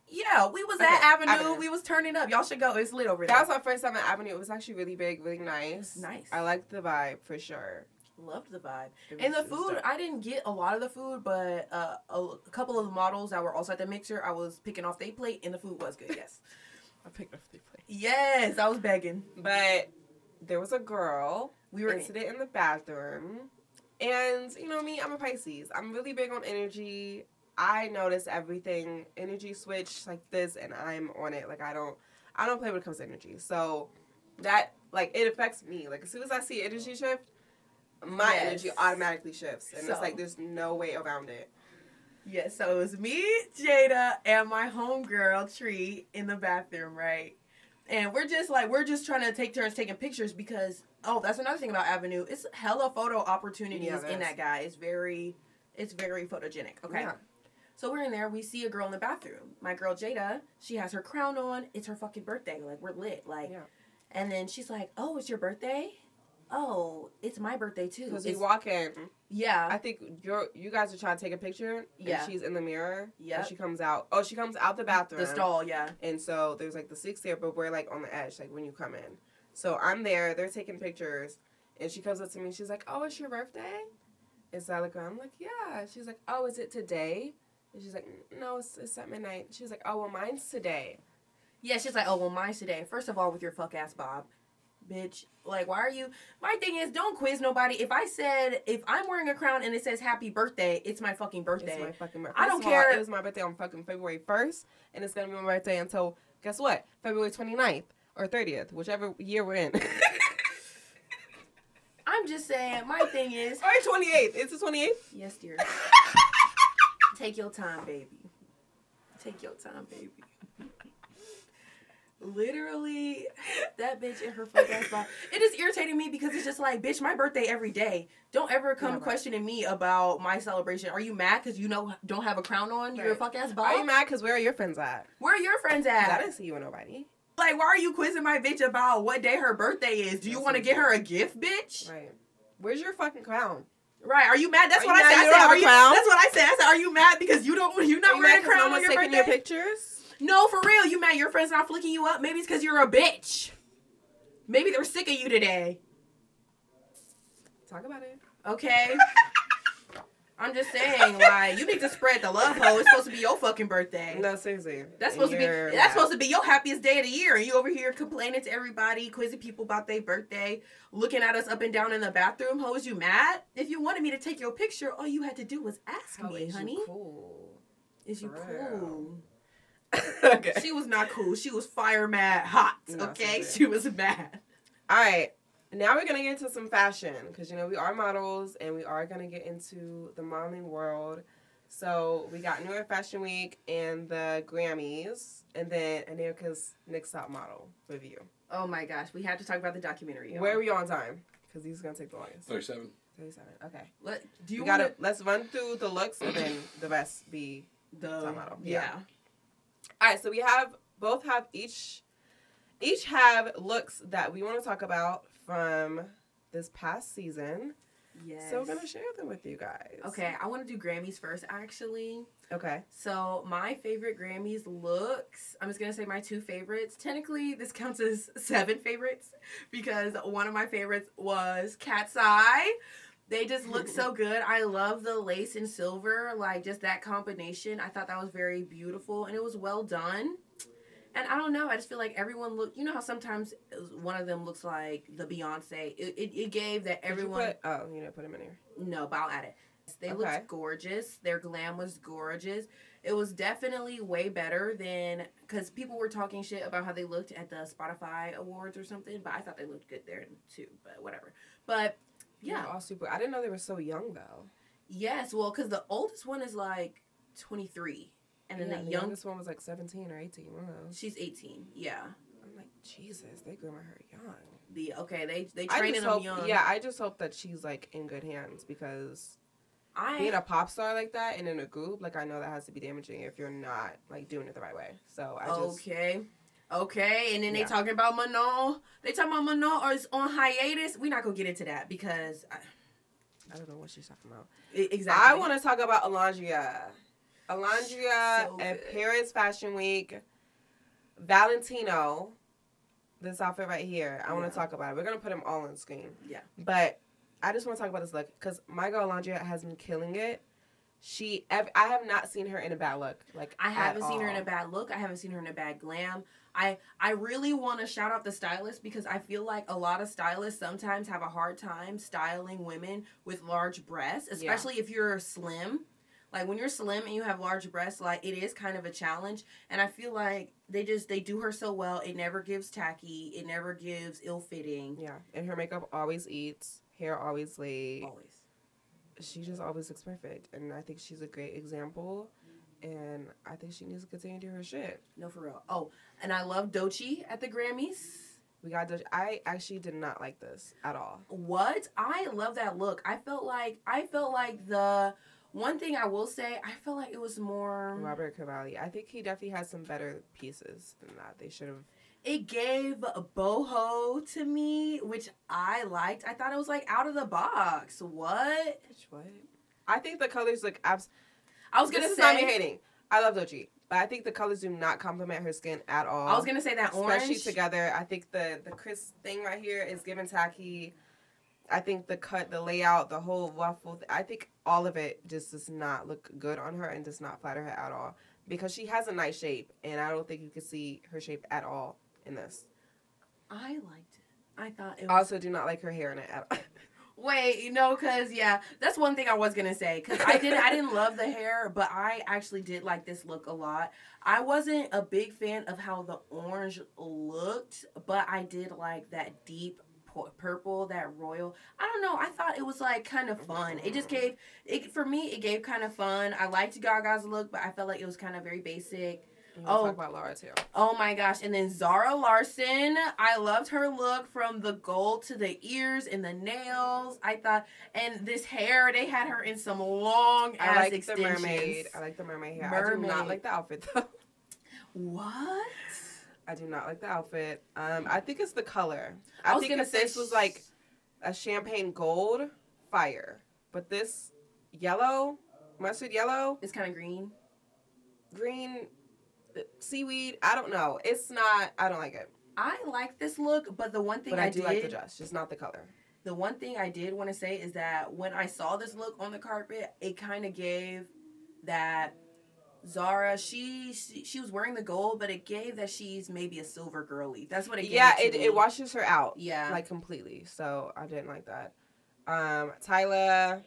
Speaker 1: Yeah, we was at Avenue. We was turning up. Y'all should go. It's lit over there.
Speaker 2: That was our first time at Avenue. It was actually really big, really nice.
Speaker 1: Nice.
Speaker 2: I liked the vibe for sure.
Speaker 1: Loved the vibe. And the food, I didn't get a lot of the food, but a couple of the models that were also at the mixer, I was picking off their plate, and the food was good, yes.
Speaker 2: I picked off their plate.
Speaker 1: Yes, I was begging.
Speaker 2: But there was a girl. We were sitting in the bathroom. And, you know me, I'm a Pisces. I'm really big on energy. I notice everything. Energy switch like this, and I'm on it. Like, I don't play when it comes to energy. So, that, like, it affects me. Like, as soon as I see energy shift, my energy automatically shifts. And it's like, there's no way around it.
Speaker 1: Yes, so it was me, Jada, and my homegirl, Tree, in the bathroom, right? And we're just trying to take turns taking pictures because, that's another thing about Avenue. It's hella photo opportunities in that guy. It's very photogenic. Okay. Yeah. So we're in there. We see a girl in the bathroom. My girl, Jada, she has her crown on. It's her fucking birthday. Like, we're lit. Like, and then she's like, oh, it's your birthday? Oh, it's my birthday too.
Speaker 2: Because we walk in.
Speaker 1: Yeah.
Speaker 2: I think you guys are trying to take a picture.
Speaker 1: Yeah.
Speaker 2: And she's in the mirror.
Speaker 1: Yeah.
Speaker 2: And she comes out. Oh, she comes out the bathroom.
Speaker 1: The stall, yeah.
Speaker 2: And so there's like the six there, but we're like on the edge, like when you come in. So I'm there. They're taking pictures. And she comes up to me. She's like, oh, it's your birthday? And so I look around. I'm like, yeah. She's like, oh, is it today? And she's like, no, it's at midnight. She's like, oh, well, mine's today.
Speaker 1: Yeah, she's like, oh, well, mine's today. First of all, with your fuck ass bob. Bitch, like, why are you? My thing is, don't quiz nobody. If I'm wearing a crown and it says happy birthday, it's my fucking birthday.
Speaker 2: It's my fucking birthday.
Speaker 1: I don't care.
Speaker 2: It was my birthday on fucking February 1st, and it's gonna be my birthday until, guess what? February 29th or 30th, whichever year we're in.
Speaker 1: I'm just saying, my thing is.
Speaker 2: All right, 28th. It's the 28th?
Speaker 1: Yes, dear. Take your time, baby. Take your time, baby. Literally, that bitch in her fuck ass bob. It is irritating me because it's just like, bitch, my birthday every day. Don't ever come questioning me about my celebration. Are you mad because you don't have a crown on your fuck ass bob?
Speaker 2: Are you mad because where are your friends at?
Speaker 1: Where are your friends at?
Speaker 2: I didn't see you with nobody.
Speaker 1: Like, why are you quizzing my bitch about what day her birthday is? Do you want to get her a gift, bitch?
Speaker 2: Right. Where's your fucking crown?
Speaker 1: Right. Are you mad? That's what I said. That's what I said. I said, are you mad because you're not wearing a crown on your birthday?
Speaker 2: Taking your pictures?
Speaker 1: No, for real. You mad your friend's not flicking you up? Maybe it's because you're a bitch. Maybe they're sick of you today.
Speaker 2: Talk about it.
Speaker 1: Okay. I'm just saying, like, you need to spread the love, ho. It's supposed to be your fucking birthday.
Speaker 2: No, seriously.
Speaker 1: That's supposed to be your happiest day of the year, and you over here complaining to everybody, quizzing people about their birthday, looking at us up and down in the bathroom. Ho, is you mad? If you wanted me to take your picture, all you had to do was ask me, honey.
Speaker 2: You cool?
Speaker 1: Is you cool?
Speaker 2: Okay.
Speaker 1: She was not cool. She was fire mad hot. Okay, she was mad.
Speaker 2: All right. Now we're going to get into some fashion because, you know, we are models and we are going to get into the modeling world. So we got New York Fashion Week and the Grammys and then America's Next Top Model review.
Speaker 1: Oh, my gosh. We have to talk about the documentary. Y'all.
Speaker 2: Where are we on time? Because these are going to take the longest.
Speaker 3: 37.
Speaker 2: Okay. Let's run through the looks and then the rest be the top model.
Speaker 1: Yeah.
Speaker 2: All right. So we each have looks that we want to talk about from this past season. Yes. So we're going to share them with you guys.
Speaker 1: Okay, I want to do Grammys first, actually.
Speaker 2: Okay.
Speaker 1: So my favorite Grammys looks, I'm just going to say my 2 favorites. Technically, this counts as 7 favorites because one of my favorites was Cat's Eye. They just look so good. I love the lace and silver, like just that combination. I thought that was very beautiful and it was well done. And I don't know, I just feel like everyone looked, you know how sometimes one of them looks like the Beyonce. It gave that everyone.
Speaker 2: You didn't put them in here.
Speaker 1: No, but I'll add it. They looked gorgeous. Their glam was gorgeous. It was definitely way better than, because people were talking shit about how they looked at the Spotify Awards or something, but I thought they looked good there too, but whatever. But yeah.
Speaker 2: All super. I didn't know they were so young though.
Speaker 1: Yes, well, because the oldest one is like 23. And then the
Speaker 2: youngest one was like 17 or 18. I don't know.
Speaker 1: She's 18, yeah.
Speaker 2: I'm like, Jesus, they grew her young.
Speaker 1: They trained them young.
Speaker 2: Yeah, I just hope that she's like in good hands because being a pop star like that and in a group, like I know that has to be damaging if you're not like doing it the right way. So I just
Speaker 1: Okay, and then they talking about Manon. They talking about Manon is on hiatus. We're not gonna get into that because
Speaker 2: I don't know what she's talking about.
Speaker 1: Exactly.
Speaker 2: I want to talk about Alondria so at Paris Fashion Week. Valentino, this outfit right here. I want to talk about it. We're gonna put them all on screen.
Speaker 1: Yeah.
Speaker 2: But I just want to talk about this look because my girl Alondria has been killing it. I have not seen her in a bad look. Like
Speaker 1: I haven't seen her in a bad look. I haven't seen her in a bad glam. I really want to shout out the stylist because I feel like a lot of stylists sometimes have a hard time styling women with large breasts, especially if you're slim. Like when you're slim and you have large breasts, like it is kind of a challenge. And I feel like they do her so well. It never gives tacky. It never gives ill-fitting.
Speaker 2: Yeah, and her makeup always eats. Hair always laid.
Speaker 1: Always.
Speaker 2: She just always looks perfect. And I think she's a great example. And I think she needs to continue to do her shit.
Speaker 1: No, for real. Oh, and I love Doechii at the Grammys.
Speaker 2: We got Doechii. I actually did not like this at all.
Speaker 1: What? I love that look. I felt like the one thing I will say, I felt like it was more
Speaker 2: Robert Cavalli. I think he definitely has some better pieces than that. They should have.
Speaker 1: It gave boho to me, which I liked. I thought it was like out of the box. What?
Speaker 2: I think the colors look
Speaker 1: I was gonna say,
Speaker 2: not me hating. I love Doechii, but I think the colors do not complement her skin at all.
Speaker 1: I was gonna say that orange,
Speaker 2: especially together. I think the crisp thing right here is giving tacky. I think the cut, the layout, the whole waffle. I think all of it just does not look good on her and does not flatter her at all because she has a nice shape, and I don't think you can see her shape at all in this.
Speaker 1: I liked it. I thought it
Speaker 2: was... Also, do not like her hair in it at all.
Speaker 1: Wait, because that's one thing I was gonna say. Because I didn't love the hair, but I actually did like this look a lot. I wasn't a big fan of how the orange looked, but I did like that deep purple, that royal. I don't know. I thought it was like kind of fun. It just gave it for me. It gave kind of fun. I liked Gaga's look, but I felt like it was kind of very basic.
Speaker 2: Talk about Laura too.
Speaker 1: Oh my gosh. And then Zara Larsson, I loved her look from the gold to the ears and the nails. I thought, and this hair, they had her in some long ass extensions.
Speaker 2: I like the mermaid hair. I do not like the outfit though.
Speaker 1: What?
Speaker 2: I do not like the outfit. I think it's the color. I think if this was like a champagne gold, fire. But this yellow, mustard yellow.
Speaker 1: It's kind of green.
Speaker 2: Green. Seaweed, I don't know. It's not. I don't like it.
Speaker 1: I like this look, but the one thing
Speaker 2: I do like the dress, just not the color.
Speaker 1: The one thing I did want to say is that when I saw this look on the carpet, it kind of gave that Zara. She was wearing the gold, but it gave that she's maybe a silver girly. That's what it gave. Yeah,
Speaker 2: it washes her out.
Speaker 1: Yeah,
Speaker 2: like completely. So I didn't like that. Tyla.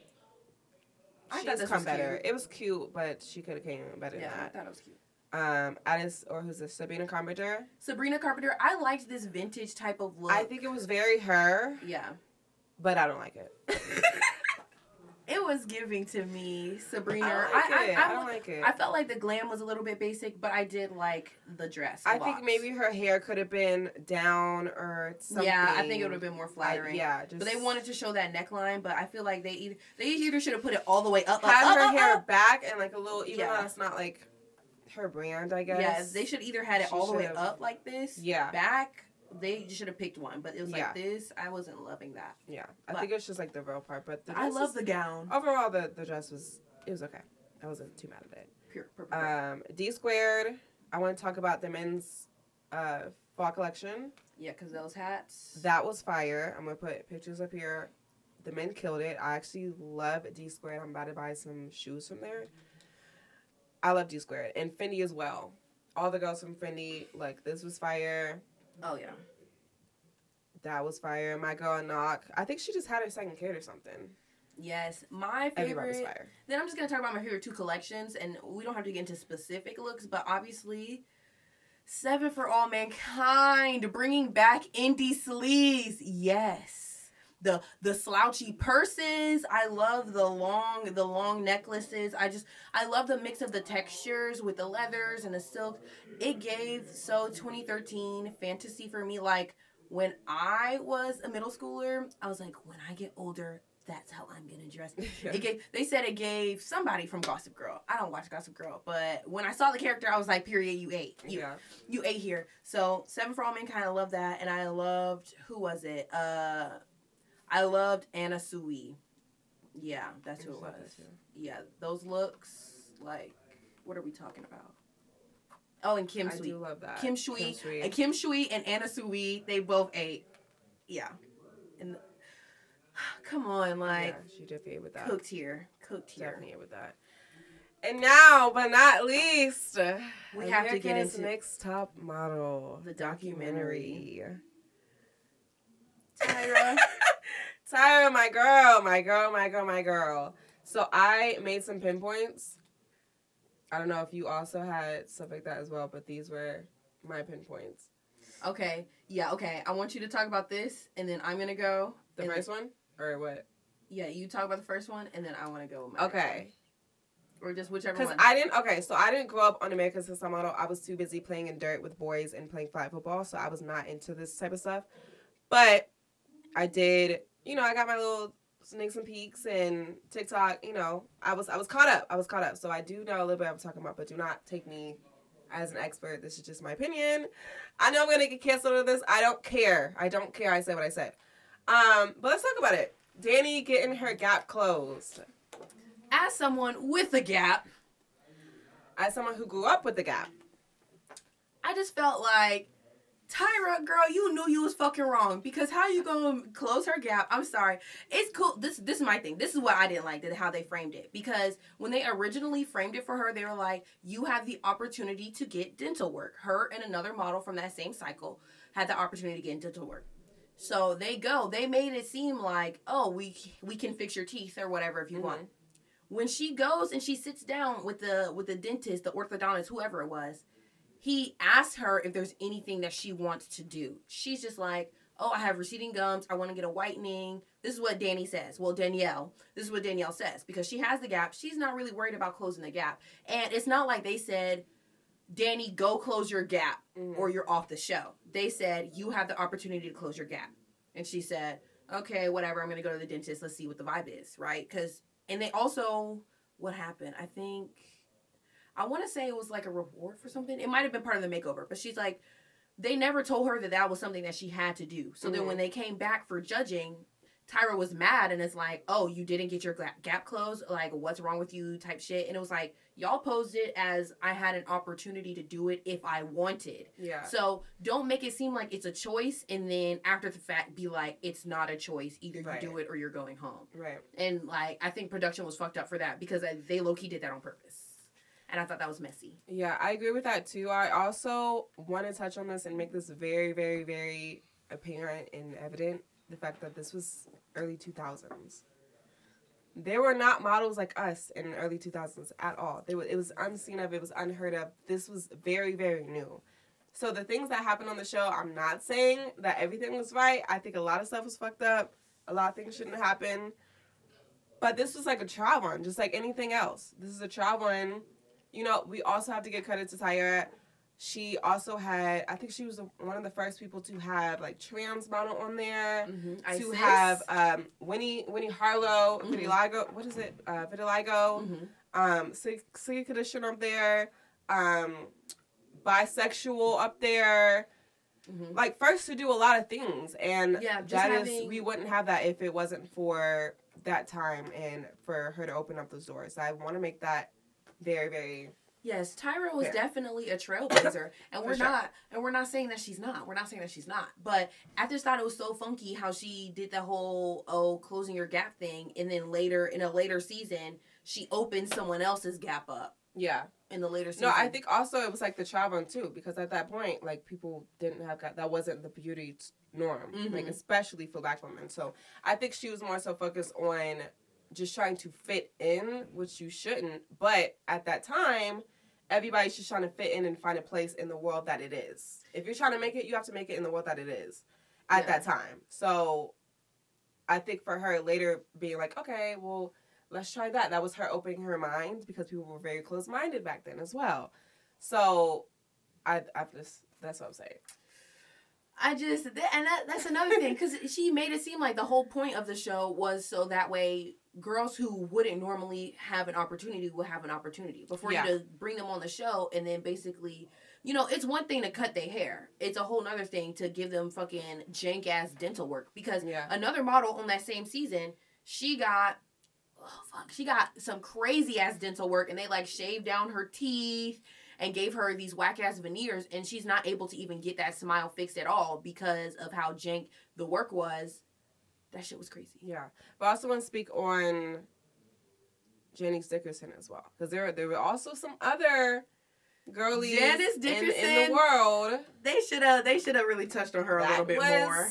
Speaker 2: She's come better. Cute. It was cute, but she could have came better than that.
Speaker 1: Yeah, I thought it was cute.
Speaker 2: Alice, or who's this? Sabrina Carpenter.
Speaker 1: I liked this vintage type of look.
Speaker 2: I think it was very her.
Speaker 1: Yeah.
Speaker 2: But I don't like it.
Speaker 1: It was giving to me, Sabrina.
Speaker 2: I don't like it.
Speaker 1: I felt like the glam was a little bit basic, but I did like the dress.
Speaker 2: I think maybe her hair could have been down or something.
Speaker 1: Yeah, I think it would have been more flattering.
Speaker 2: But
Speaker 1: they wanted to show that neckline, but I feel like they either should have put it all the way up,
Speaker 2: had her hair back and like a little, even though it's not like her brand, I guess.
Speaker 1: Yes, they should either had it all the way up like this,
Speaker 2: yeah,
Speaker 1: back, they should have picked one, but it was like this. I wasn't loving that.
Speaker 2: Yeah, I think it's just like the real part, but
Speaker 1: I love the gown.
Speaker 2: Overall, the dress was okay. I wasn't too mad at it. Pure. D squared. I want to talk about the men's fall collection.
Speaker 1: Yeah, because those hats.
Speaker 2: That was fire. I'm gonna put pictures up here. The men killed it. I actually love D squared. I'm about to buy some shoes from there. I love D squared and Fendi as well. All the girls from Fendi, like, this was fire.
Speaker 1: Oh yeah.
Speaker 2: That was fire. My girl Knock. I think she just had her second kid or something.
Speaker 1: Yes, my favorite.
Speaker 2: Everybody was fire.
Speaker 1: Then I'm just gonna talk about my favorite 2 collections, and we don't have to get into specific looks, but obviously, 7 for All Mankind, bringing back indie sleeves. Yes. The slouchy purses. I love the long necklaces. I love the mix of the textures with the leathers and the silk. It gave 2013 fantasy for me. Like, when I was a middle schooler, I was like, when I get older, that's how I'm gonna dress. Yeah. They said it gave somebody from Gossip Girl. I don't watch Gossip Girl, but when I saw the character, I was like, period, you ate. You ate here. So 7 for All Mankind, I love that. And I loved, who was it? I loved Anna Sui. Yeah, that's who it was. Yeah, those looks, like, what are we talking about? Oh, and Kim Sui.
Speaker 2: I do love that.
Speaker 1: Kim Shui and Anna Sui, they both ate. Yeah. And come on, like.
Speaker 2: Yeah, she definitely ate with that.
Speaker 1: Cooked here.
Speaker 2: Definitely ate with that. And now, but not least,
Speaker 1: we have to get into
Speaker 2: Next Top Model.
Speaker 1: The documentary.
Speaker 2: Tera, my girl. So I made some pinpoints. I don't know if you also had stuff like that as well, but these were my pinpoints.
Speaker 1: Okay. Yeah, okay. I want you to talk about this, and then I'm going to go.
Speaker 2: The first one? Or what?
Speaker 1: Yeah, you talk about the first one, and then I want to go with my
Speaker 2: Okay.
Speaker 1: Or just whichever one.
Speaker 2: I didn't grow up on America's Next Top Model. I was too busy playing in dirt with boys and playing flag football, so I was not into this type of stuff. But I did, I got my little sneaks and peeks and TikTok, I was caught up. So I do know a little bit what I'm talking about, but do not take me as an expert. This is just my opinion. I know I'm going to get canceled over this. I don't care. I said what I said. But let's talk about it. Danny getting her Gap closed.
Speaker 1: As someone with a Gap.
Speaker 2: As someone who grew up with the Gap.
Speaker 1: I just felt like, Tera, girl, you knew you was fucking wrong. Because how you gonna close her Gap? I'm sorry. It's cool. This is my thing. This is what I didn't like, how they framed it. Because when they originally framed it for her, they were like, you have the opportunity to get dental work. Her and another model from that same cycle had the opportunity to get dental work. So they made it seem like, oh, we can fix your teeth or whatever if you want. When she goes and she sits down with the dentist, the orthodontist, whoever it was, he asked her if there's anything that she wants to do. She's just like, oh, I have receding gums. I want to get a whitening. This is what Danny says. Well, Danielle, this is what Danielle says. Because she has the Gap. She's not really worried about closing the Gap. And it's not like they said, Danny, go close your Gap or you're off the show. They said, you have the opportunity to close your Gap. And she said, okay, whatever. I'm going to go to the dentist. Let's see what the vibe is, right? And they also, what happened? I want to say it was like a reward for something. It might have been part of the makeover. But she's like, they never told her that was something that she had to do. So then when they came back for judging, Tera was mad and it's like, oh, you didn't get your Gap closed? Like, what's wrong with you type shit? And it was like, y'all posed it as I had an opportunity to do it if I wanted. Yeah. So don't make it seem like it's a choice and then after the fact be like, it's not a choice. Either you do it or you're going home. Right. And like, I think production was fucked up for that because they low-key did that on purpose. And I thought that was messy. Yeah, I agree with that too. I also want to touch on this and make this very, very, very apparent and evident. The fact that this was early 2000s. There were not models like us in the early 2000s at all. It was unseen of. It was unheard of. This was very, very new. So the things that happened on the show, I'm not saying that everything was right. I think a lot of stuff was fucked up. A lot of things shouldn't happen. But this was like a trial run, just like anything else. This is a trial run. We also have to give credit to Tera. She also had, I think she was one of the first people to have like trans model on there. Mm-hmm. To have Winnie Harlow, vitiligo. What is it? Vitiligo. Skin condition up there. Bisexual up there.
Speaker 2: like, first to do a lot of things. And we wouldn't have that if it wasn't for that time and for her to open up those doors. So I want to make that very, very...
Speaker 1: Yes, Tyra was definitely a trailblazer, and we're not saying that she's not. We're not saying that she's not. But I just thought it was so funky how she did the whole closing your gap thing, and then later in a later season she opened someone else's gap up.
Speaker 2: Yeah,
Speaker 1: in the later season.
Speaker 2: No, I think also it was like the child one too, because at that point, like, people didn't have that wasn't the beauty norm, like, especially for Black women. So I think she was more so focused on just trying to fit in, which you shouldn't. But at that time, everybody's just trying to fit in and find a place in the world that it is. If you're trying to make it, you have to make it in the world that it is at that time. So I think for her later being like, okay, well, let's try that. That was her opening her mind, because people were very close-minded back then as well. So I just, that's what I'm saying.
Speaker 1: That's another thing, because she made it seem like the whole point of the show was so that way girls who wouldn't normally have an opportunity will have an opportunity. But for you to bring them on the show and then basically, you know, it's one thing to cut their hair. It's a whole nother thing to give them fucking jank-ass dental work. Because another model on that same season, she got some crazy-ass dental work, and they, like, shaved down her teeth and gave her these whack-ass veneers, and she's not able to even get that smile fixed at all because of how jank the work was. That shit was crazy.
Speaker 2: Yeah. But I also want to speak on Janice Dickerson as well, because there were also some other girlies
Speaker 1: Janice Dickerson,
Speaker 2: in the world.
Speaker 1: They should have really touched on her a little bit more.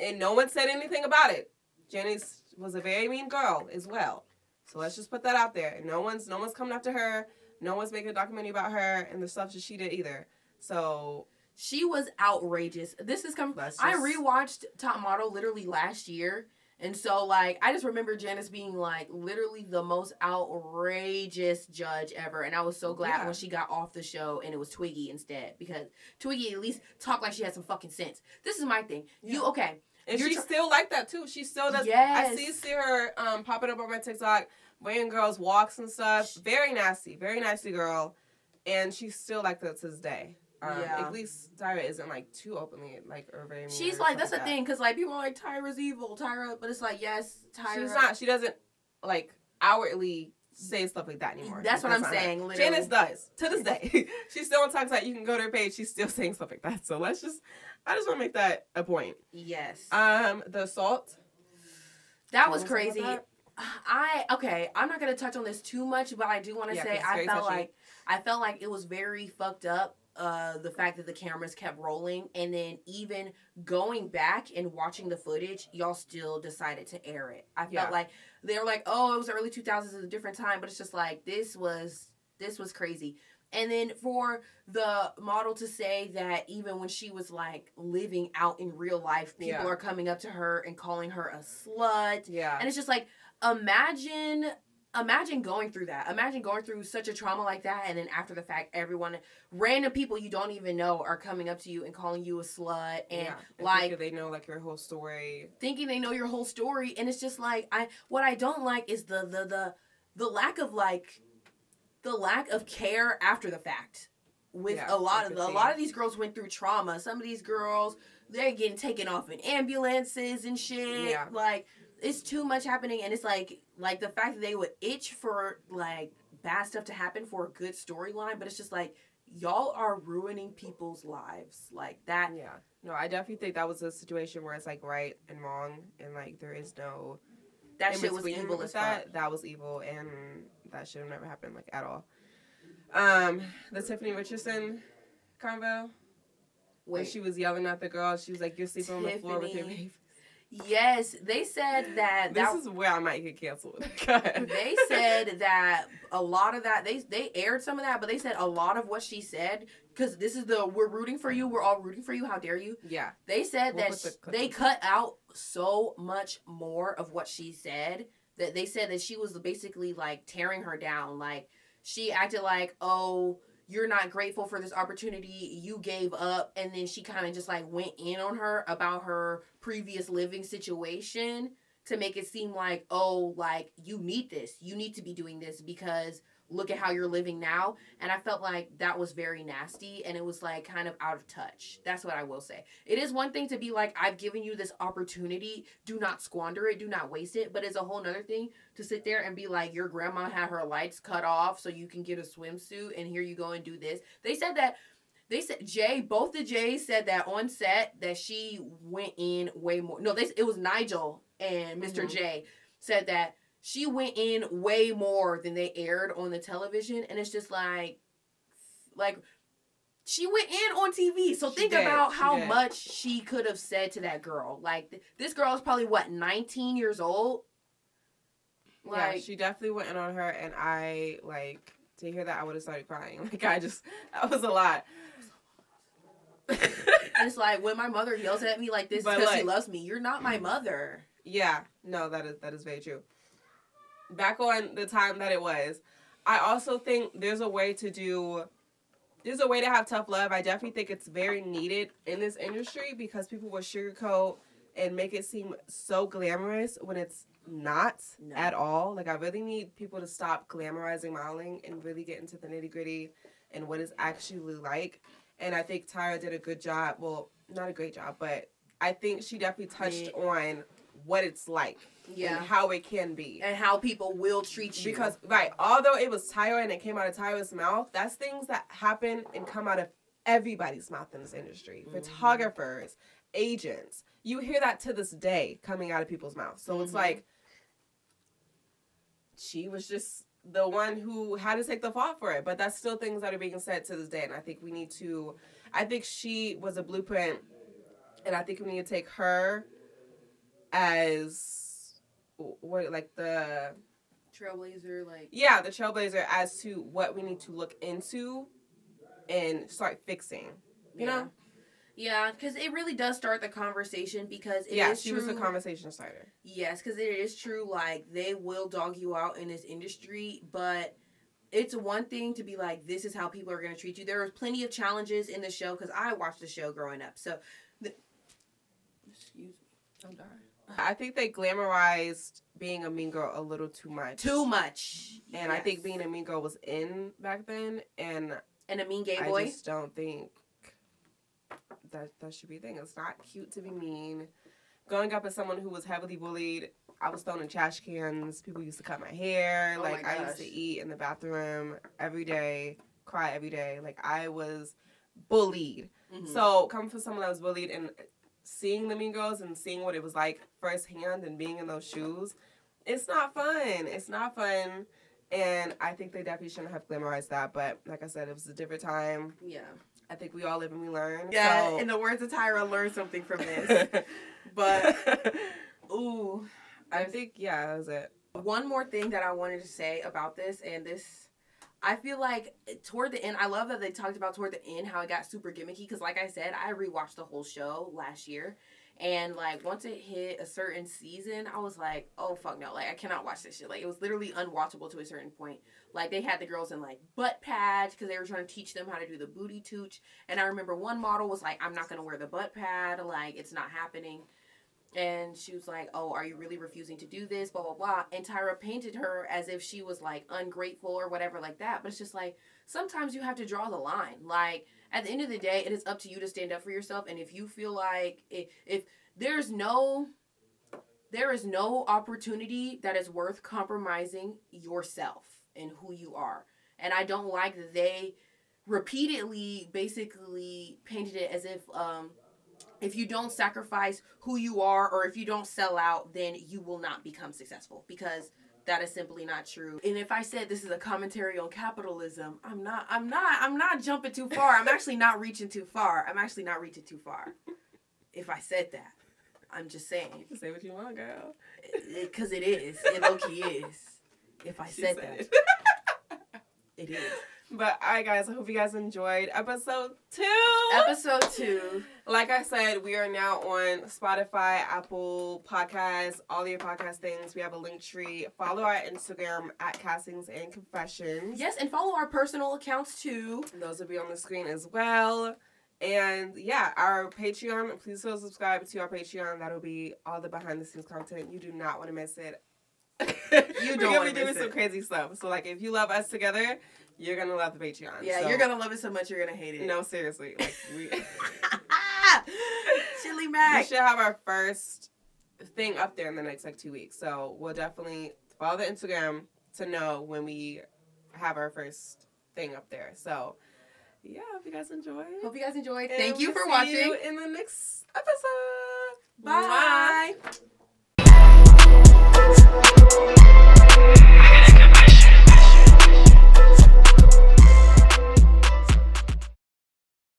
Speaker 2: And no one said anything about it. Janice was a very mean girl as well. So let's just put that out there. And no one's coming after her. No one's making a documentary about her and the stuff that she did either. So
Speaker 1: she was outrageous. I rewatched Top Model literally last year. And so, like, I just remember Janice being, like, literally the most outrageous judge ever. And I was so glad when she got off the show and it was Twiggy instead. Because Twiggy at least talked like she had some fucking sense. This is my thing. Yeah.
Speaker 2: And she's still like that, too. She still does.
Speaker 1: Yes.
Speaker 2: I see her popping up on my TikTok, wearing girls' walks and stuff. Very nasty girl. And she's still like that to this day. At least Tyra isn't, like, too openly, like, or very mean.
Speaker 1: She's like, that's the thing, because, like, people are like, Tyra's evil, but it's like, yes, Tyra.
Speaker 2: She's not. She doesn't, like, outwardly say stuff like that anymore.
Speaker 1: That's what I'm saying, literally.
Speaker 2: Janice does, to this day. She still talks like, you can go to her page, she's still saying stuff like that. So I just want to make that a point.
Speaker 1: Yes.
Speaker 2: The assault.
Speaker 1: That was crazy. I'm not going to touch on this too much, but I do want to say I felt like it was very fucked up. The fact that the cameras kept rolling, and then even going back and watching the footage, y'all still decided to air it. I felt like they were like, oh, it was the early 2000s, it was a different time, but it's just like, this was crazy. And then for the model to say that even when she was, like, living out in real life, people are coming up to her and calling her a slut. Yeah. And it's just like, imagine going through that. Imagine going through such a trauma like that, and then after the fact, random people you don't even know are coming up to you and calling you a slut, and like,
Speaker 2: they know, like, your whole story.
Speaker 1: Thinking they know your whole story, and it's just like, what I don't like is the lack of, like, the lack of care after the fact. With a lot of these girls went through trauma. Some of these girls, they're getting taken off in ambulances and shit. Yeah. Like, it's too much happening, and it's like the fact that they would itch for, like, bad stuff to happen for a good storyline, but it's just like, y'all are ruining people's lives like that.
Speaker 2: Yeah. No, I definitely think that was a situation where it's, like, right and wrong, and, like, there is no...
Speaker 1: That shit was evil as fuck.
Speaker 2: That was evil, and that should have never happened, like, at all. The Tiffany Richardson convo, when she was yelling at the girl, she was like, you're sleeping on the floor with your baby.
Speaker 1: Yes, they said that...
Speaker 2: This is where I might get canceled. Go ahead.
Speaker 1: They said that a lot of that... They aired some of that, but they said a lot of what she said... Because this is we're rooting for you, we're all rooting for you, how dare you? Yeah. They said they cut out so much more of what she said. That they said that she was basically, like, tearing her down. Like, she acted like, oh... you're not grateful for this opportunity, you gave up, and then she kind of just, like, went in on her about her previous living situation to make it seem like, oh, like, you need this, you need to be doing this, because
Speaker 3: look at how you're living now. And I felt like that was very nasty, and it was like kind of out of touch. That's what I will say. It is one thing to be like, I've given you this opportunity, do not squander it, do not waste it. But it's a whole nother thing to sit there and be like, your grandma had her lights cut off so you can get a swimsuit, and here you go and do this. They said both the Jays said that on set that she went in way more. No, it was Nigel and Mr. J said that she went in way more than they aired on the television. And it's just like she went in on TV. So think about how much she could have said to that girl. Like, this girl is probably, 19 years old?
Speaker 2: Like, yeah, she definitely went in on her. And I, like, to hear that, I would have started crying. Like, that was a lot.
Speaker 3: It's like, when my mother yells at me like this, it's because she loves me. You're not my mother.
Speaker 2: Yeah. No, that is very true. Back on the time that it was, I also think there's a way to have tough love. I definitely think it's very needed in this industry because people will sugarcoat and make it seem so glamorous when it's not at all. Like, I really need people to stop glamorizing modeling and really get into the nitty-gritty and what it's actually like. And I think Tera did a good job. Well, not a great job, but I think she definitely touched on what it's like. Yeah. And how it can be.
Speaker 3: And how people will treat you.
Speaker 2: Because, right, although it was Tera and it came out of Tera's mouth, that's things that happen and come out of everybody's mouth in this industry. Photographers, agents. You hear that to this day coming out of people's mouths. So it's like, she was just the one who had to take the fault for it. But that's still things that are being said to this day. And I think I think she was a blueprint. And I think we need to take her as... the
Speaker 3: trailblazer,
Speaker 2: the trailblazer as to what we need to look into and start fixing, you know?
Speaker 3: Yeah, because it really does start the conversation because
Speaker 2: she was a conversation starter.
Speaker 3: Yes, because it is true, like, they will dog you out in this industry, but it's one thing to be like, this is how people are going to treat you. There was plenty of challenges in the show because I watched the show growing up, so... Excuse me, I'm sorry.
Speaker 2: I think they glamorized being a mean girl a little too much.
Speaker 3: Too much.
Speaker 2: And I think being a mean girl was in back then. And
Speaker 3: a mean gay boy?
Speaker 2: I just don't think that should be a thing. It's not cute to be mean. Growing up as someone who was heavily bullied, I was thrown in trash cans. People used to cut my hair.
Speaker 3: Oh,
Speaker 2: like, I used to eat in the bathroom every day, cry every day. Like, I was bullied. So coming from someone that was bullied and... seeing the Mean Girls and seeing what it was like firsthand and being in those shoes, it's not fun. It's not fun. And I think they definitely shouldn't have glamorized that. But like I said, it was a different time.
Speaker 3: Yeah.
Speaker 2: I think we all live and we learn.
Speaker 3: Yeah, so. In the words of Tera, learn something from this. But, ooh.
Speaker 2: I think, that was it.
Speaker 3: One more thing that I wanted to say about this, and this... I feel like toward the end, I love that they talked about toward the end how it got super gimmicky. Because like I said, I rewatched the whole show last year. And like once it hit a certain season, I was like, oh, fuck no. Like, I cannot watch this shit. Like, it was literally unwatchable to a certain point. Like, they had the girls in like butt pads because they were trying to teach them how to do the booty tooch. And I remember one model was like, I'm not going to wear the butt pad. Like, it's not happening. And she was like, oh, are you really refusing to do this? Blah, blah, blah. And Tera painted her as if she was, like, ungrateful or whatever like that. But it's just like, sometimes you have to draw the line. Like, at the end of the day, it is up to you to stand up for yourself. And if you feel like, if there is no opportunity that is worth compromising yourself and who you are. And I don't like that they repeatedly basically painted it as if you don't sacrifice who you are or if you don't sell out, then you will not become successful, because that is simply not true. And if I said this is a commentary on capitalism, I'm not jumping too far. I'm actually not reaching too far. If I said that, I'm just saying.
Speaker 2: You can say what you want, girl.
Speaker 3: Because it is. It low-key is. If I said that. It is.
Speaker 2: But, alright guys, I hope you guys enjoyed episode 2.
Speaker 3: Episode 2.
Speaker 2: Like I said, we are now on Spotify, Apple Podcasts, all your podcast things. We have a link tree. Follow our Instagram at Castings and Confessions.
Speaker 3: Yes, and follow our personal accounts too.
Speaker 2: Those will be on the screen as well. And yeah, our Patreon, please subscribe to our Patreon. That'll be all the behind the scenes content. You do not want to miss it.
Speaker 3: You don't want to
Speaker 2: doing some crazy stuff. So like, if you love us together, you're gonna love the Patreon.
Speaker 3: Yeah,
Speaker 2: so,
Speaker 3: you're gonna love it so much you're gonna hate it.
Speaker 2: No, seriously. Like
Speaker 3: Chili Mac.
Speaker 2: We should have our first thing up there in the next like 2 weeks. So we'll definitely follow the Instagram to know when we have our first thing up there. So yeah, hope you guys enjoyed.
Speaker 3: Hope you guys enjoyed.
Speaker 2: And
Speaker 3: Thank you for
Speaker 2: see
Speaker 3: watching.
Speaker 2: you in the next episode.